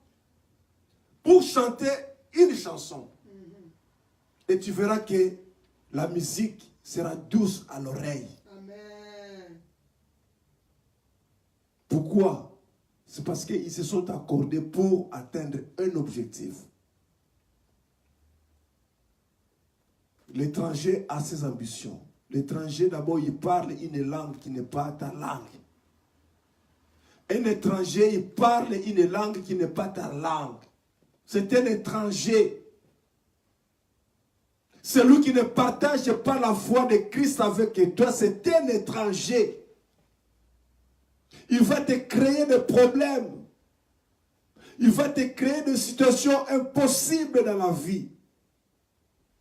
pour chanter une chanson. Et tu verras que la musique sera douce à l'oreille. Pourquoi? C'est parce qu'ils se sont accordés pour atteindre un objectif. L'étranger a ses ambitions. L'étranger, d'abord, il parle une langue qui n'est pas ta langue. Un étranger, il parle une langue qui n'est pas ta langue. C'est un étranger. Celui qui ne partage pas la foi de Christ avec toi, c'est un étranger. Il va te créer des problèmes. Il va te créer des situations impossibles dans la vie.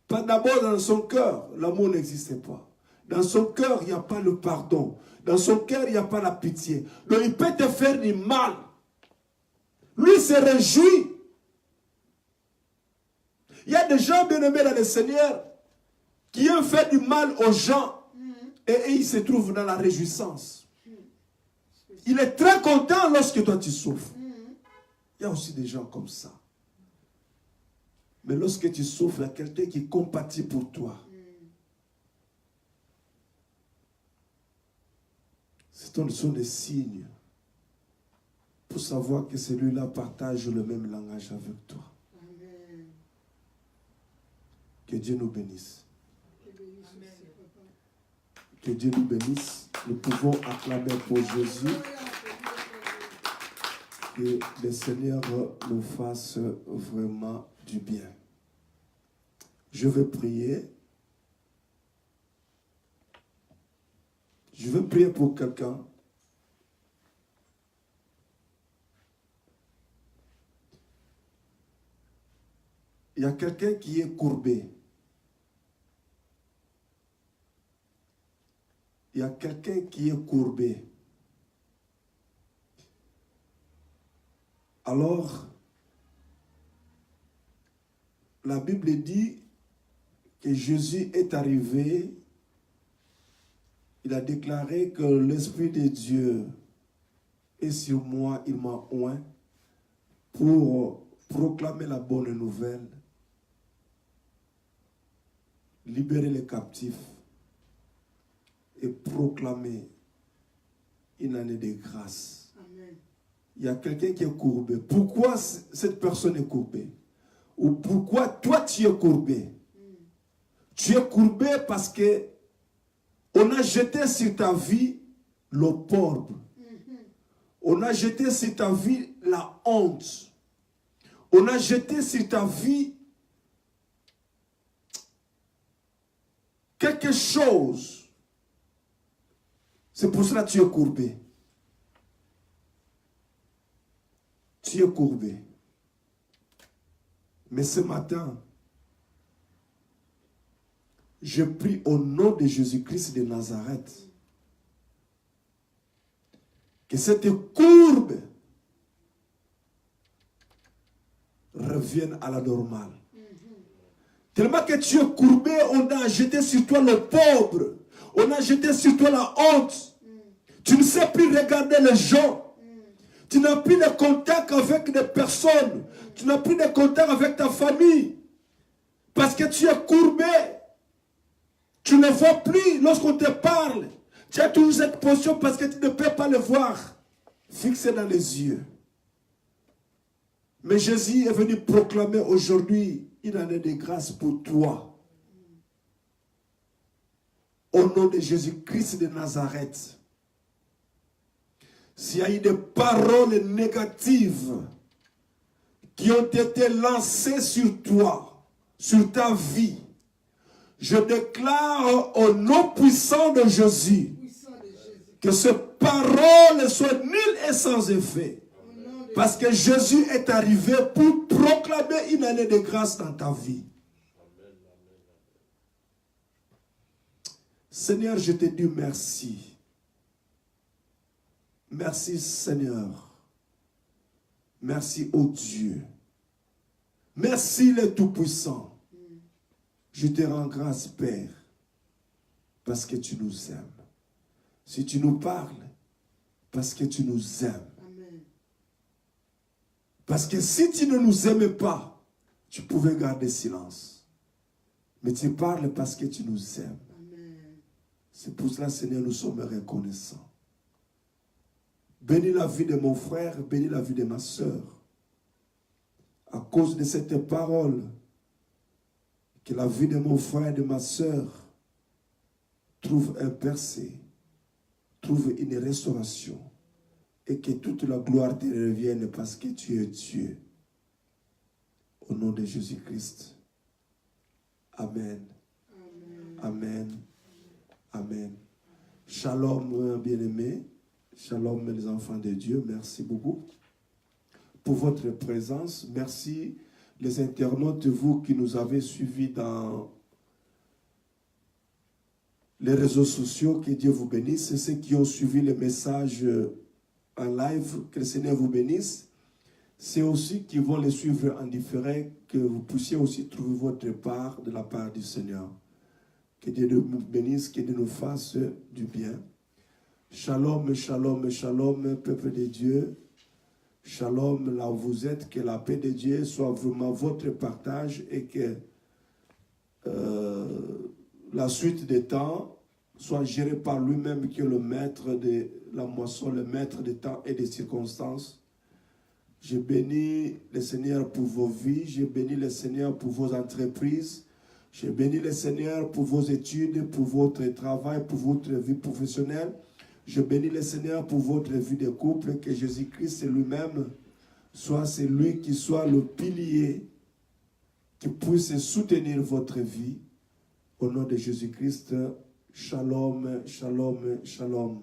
Pas d'abord dans son cœur, l'amour n'existe pas. Dans son cœur, il n'y a pas le pardon. Dans son cœur, il n'y a pas la pitié. Donc il peut te faire du mal. Lui se réjouit. Il y a des gens bien-aimés dans le Seigneur qui aiment faire du mal aux gens et ils se trouvent dans la réjouissance. Il est très content lorsque toi tu souffres. Il y a aussi des gens comme ça. Mais lorsque tu souffres, il y a quelqu'un qui compatit pour toi. Ce sont des signes pour savoir que celui-là partage le même langage avec toi. Amen. Que Dieu nous bénisse. Amen. Que Dieu nous bénisse. Nous pouvons acclamer pour Jésus. Que le Seigneur nous fasse vraiment du bien. Je vais prier. Je vais prier pour quelqu'un. Il y a quelqu'un qui est courbé. Il y a quelqu'un qui est courbé. Alors, la Bible dit que Jésus est arrivé. Il a déclaré que l'Esprit de Dieu est sur moi, il m'a oint pour proclamer la bonne nouvelle, libérer les captifs et proclamer une année de grâce. Amen. Il y a quelqu'un qui est courbé. Pourquoi cette personne est courbée? Ou pourquoi toi tu es courbé? Tu es courbé parce que on a jeté sur ta vie l'opprobre. On a jeté sur ta vie la honte. On a jeté sur ta vie quelque chose. C'est pour cela que tu es courbé. Tu es courbé. Mais ce matin, je prie au nom de Jésus-Christ de Nazareth que cette courbe revienne à la normale. Tellement que tu es courbé, on a jeté sur toi le pauvre. On a jeté sur toi la honte. Tu ne sais plus regarder les gens. Tu n'as plus de contact avec des personnes. Tu n'as plus de contact avec ta famille. Parce que tu es courbé. Tu ne vois plus lorsqu'on te parle. Tu as toujours cette position parce que tu ne peux pas le voir. Fixé dans les yeux. Mais Jésus est venu proclamer aujourd'hui une année de grâce pour toi. Au nom de Jésus-Christ de Nazareth. S'il y a eu des paroles négatives qui ont été lancées sur toi, sur ta vie, je déclare au nom puissant de Jésus que ces paroles soient nulles et sans effet. Parce que Jésus est arrivé pour proclamer une année de grâce dans ta vie. Seigneur, je te dis merci. Merci Seigneur. Merci ô Dieu. Merci le Tout-Puissant. Je te rends grâce, Père, parce que tu nous aimes. Si tu nous parles, parce que tu nous aimes. Amen. Parce que si tu ne nous aimais pas, tu pouvais garder silence. Mais tu parles parce que tu nous aimes. C'est pour cela, Seigneur, nous sommes reconnaissants. Bénis la vie de mon frère, bénis la vie de ma sœur. À cause de cette parole, que la vie de mon frère et de ma sœur trouve un percé, trouve une restauration, et que toute la gloire te revienne parce que tu es Dieu. Au nom de Jésus-Christ. Amen. Amen. Amen. Amen. Shalom, bien-aimé. Shalom les enfants de Dieu, merci beaucoup pour votre présence. Merci les internautes, vous qui nous avez suivis dans les réseaux sociaux, que Dieu vous bénisse. Et ceux qui ont suivi les messages en live, que le Seigneur vous bénisse. C'est aussi qui vont les suivre en différé, que vous puissiez aussi trouver votre part de la part du Seigneur. Que Dieu nous bénisse, que Dieu nous fasse du bien. Shalom, shalom, shalom, peuple de Dieu. Shalom, là où vous êtes, que la paix de Dieu soit vraiment votre partage et que la suite des temps soit gérée par lui-même, qui est le maître de la moisson, le maître des temps et des circonstances. Je bénis le Seigneur pour vos vies, je bénis le Seigneur pour vos entreprises, je bénis le Seigneur pour vos études, pour votre travail, pour votre vie professionnelle. Je bénis le Seigneur pour votre vie de couple, que Jésus-Christ lui-même soit celui qui soit le pilier, qui puisse soutenir votre vie. Au nom de Jésus-Christ, shalom, shalom, shalom.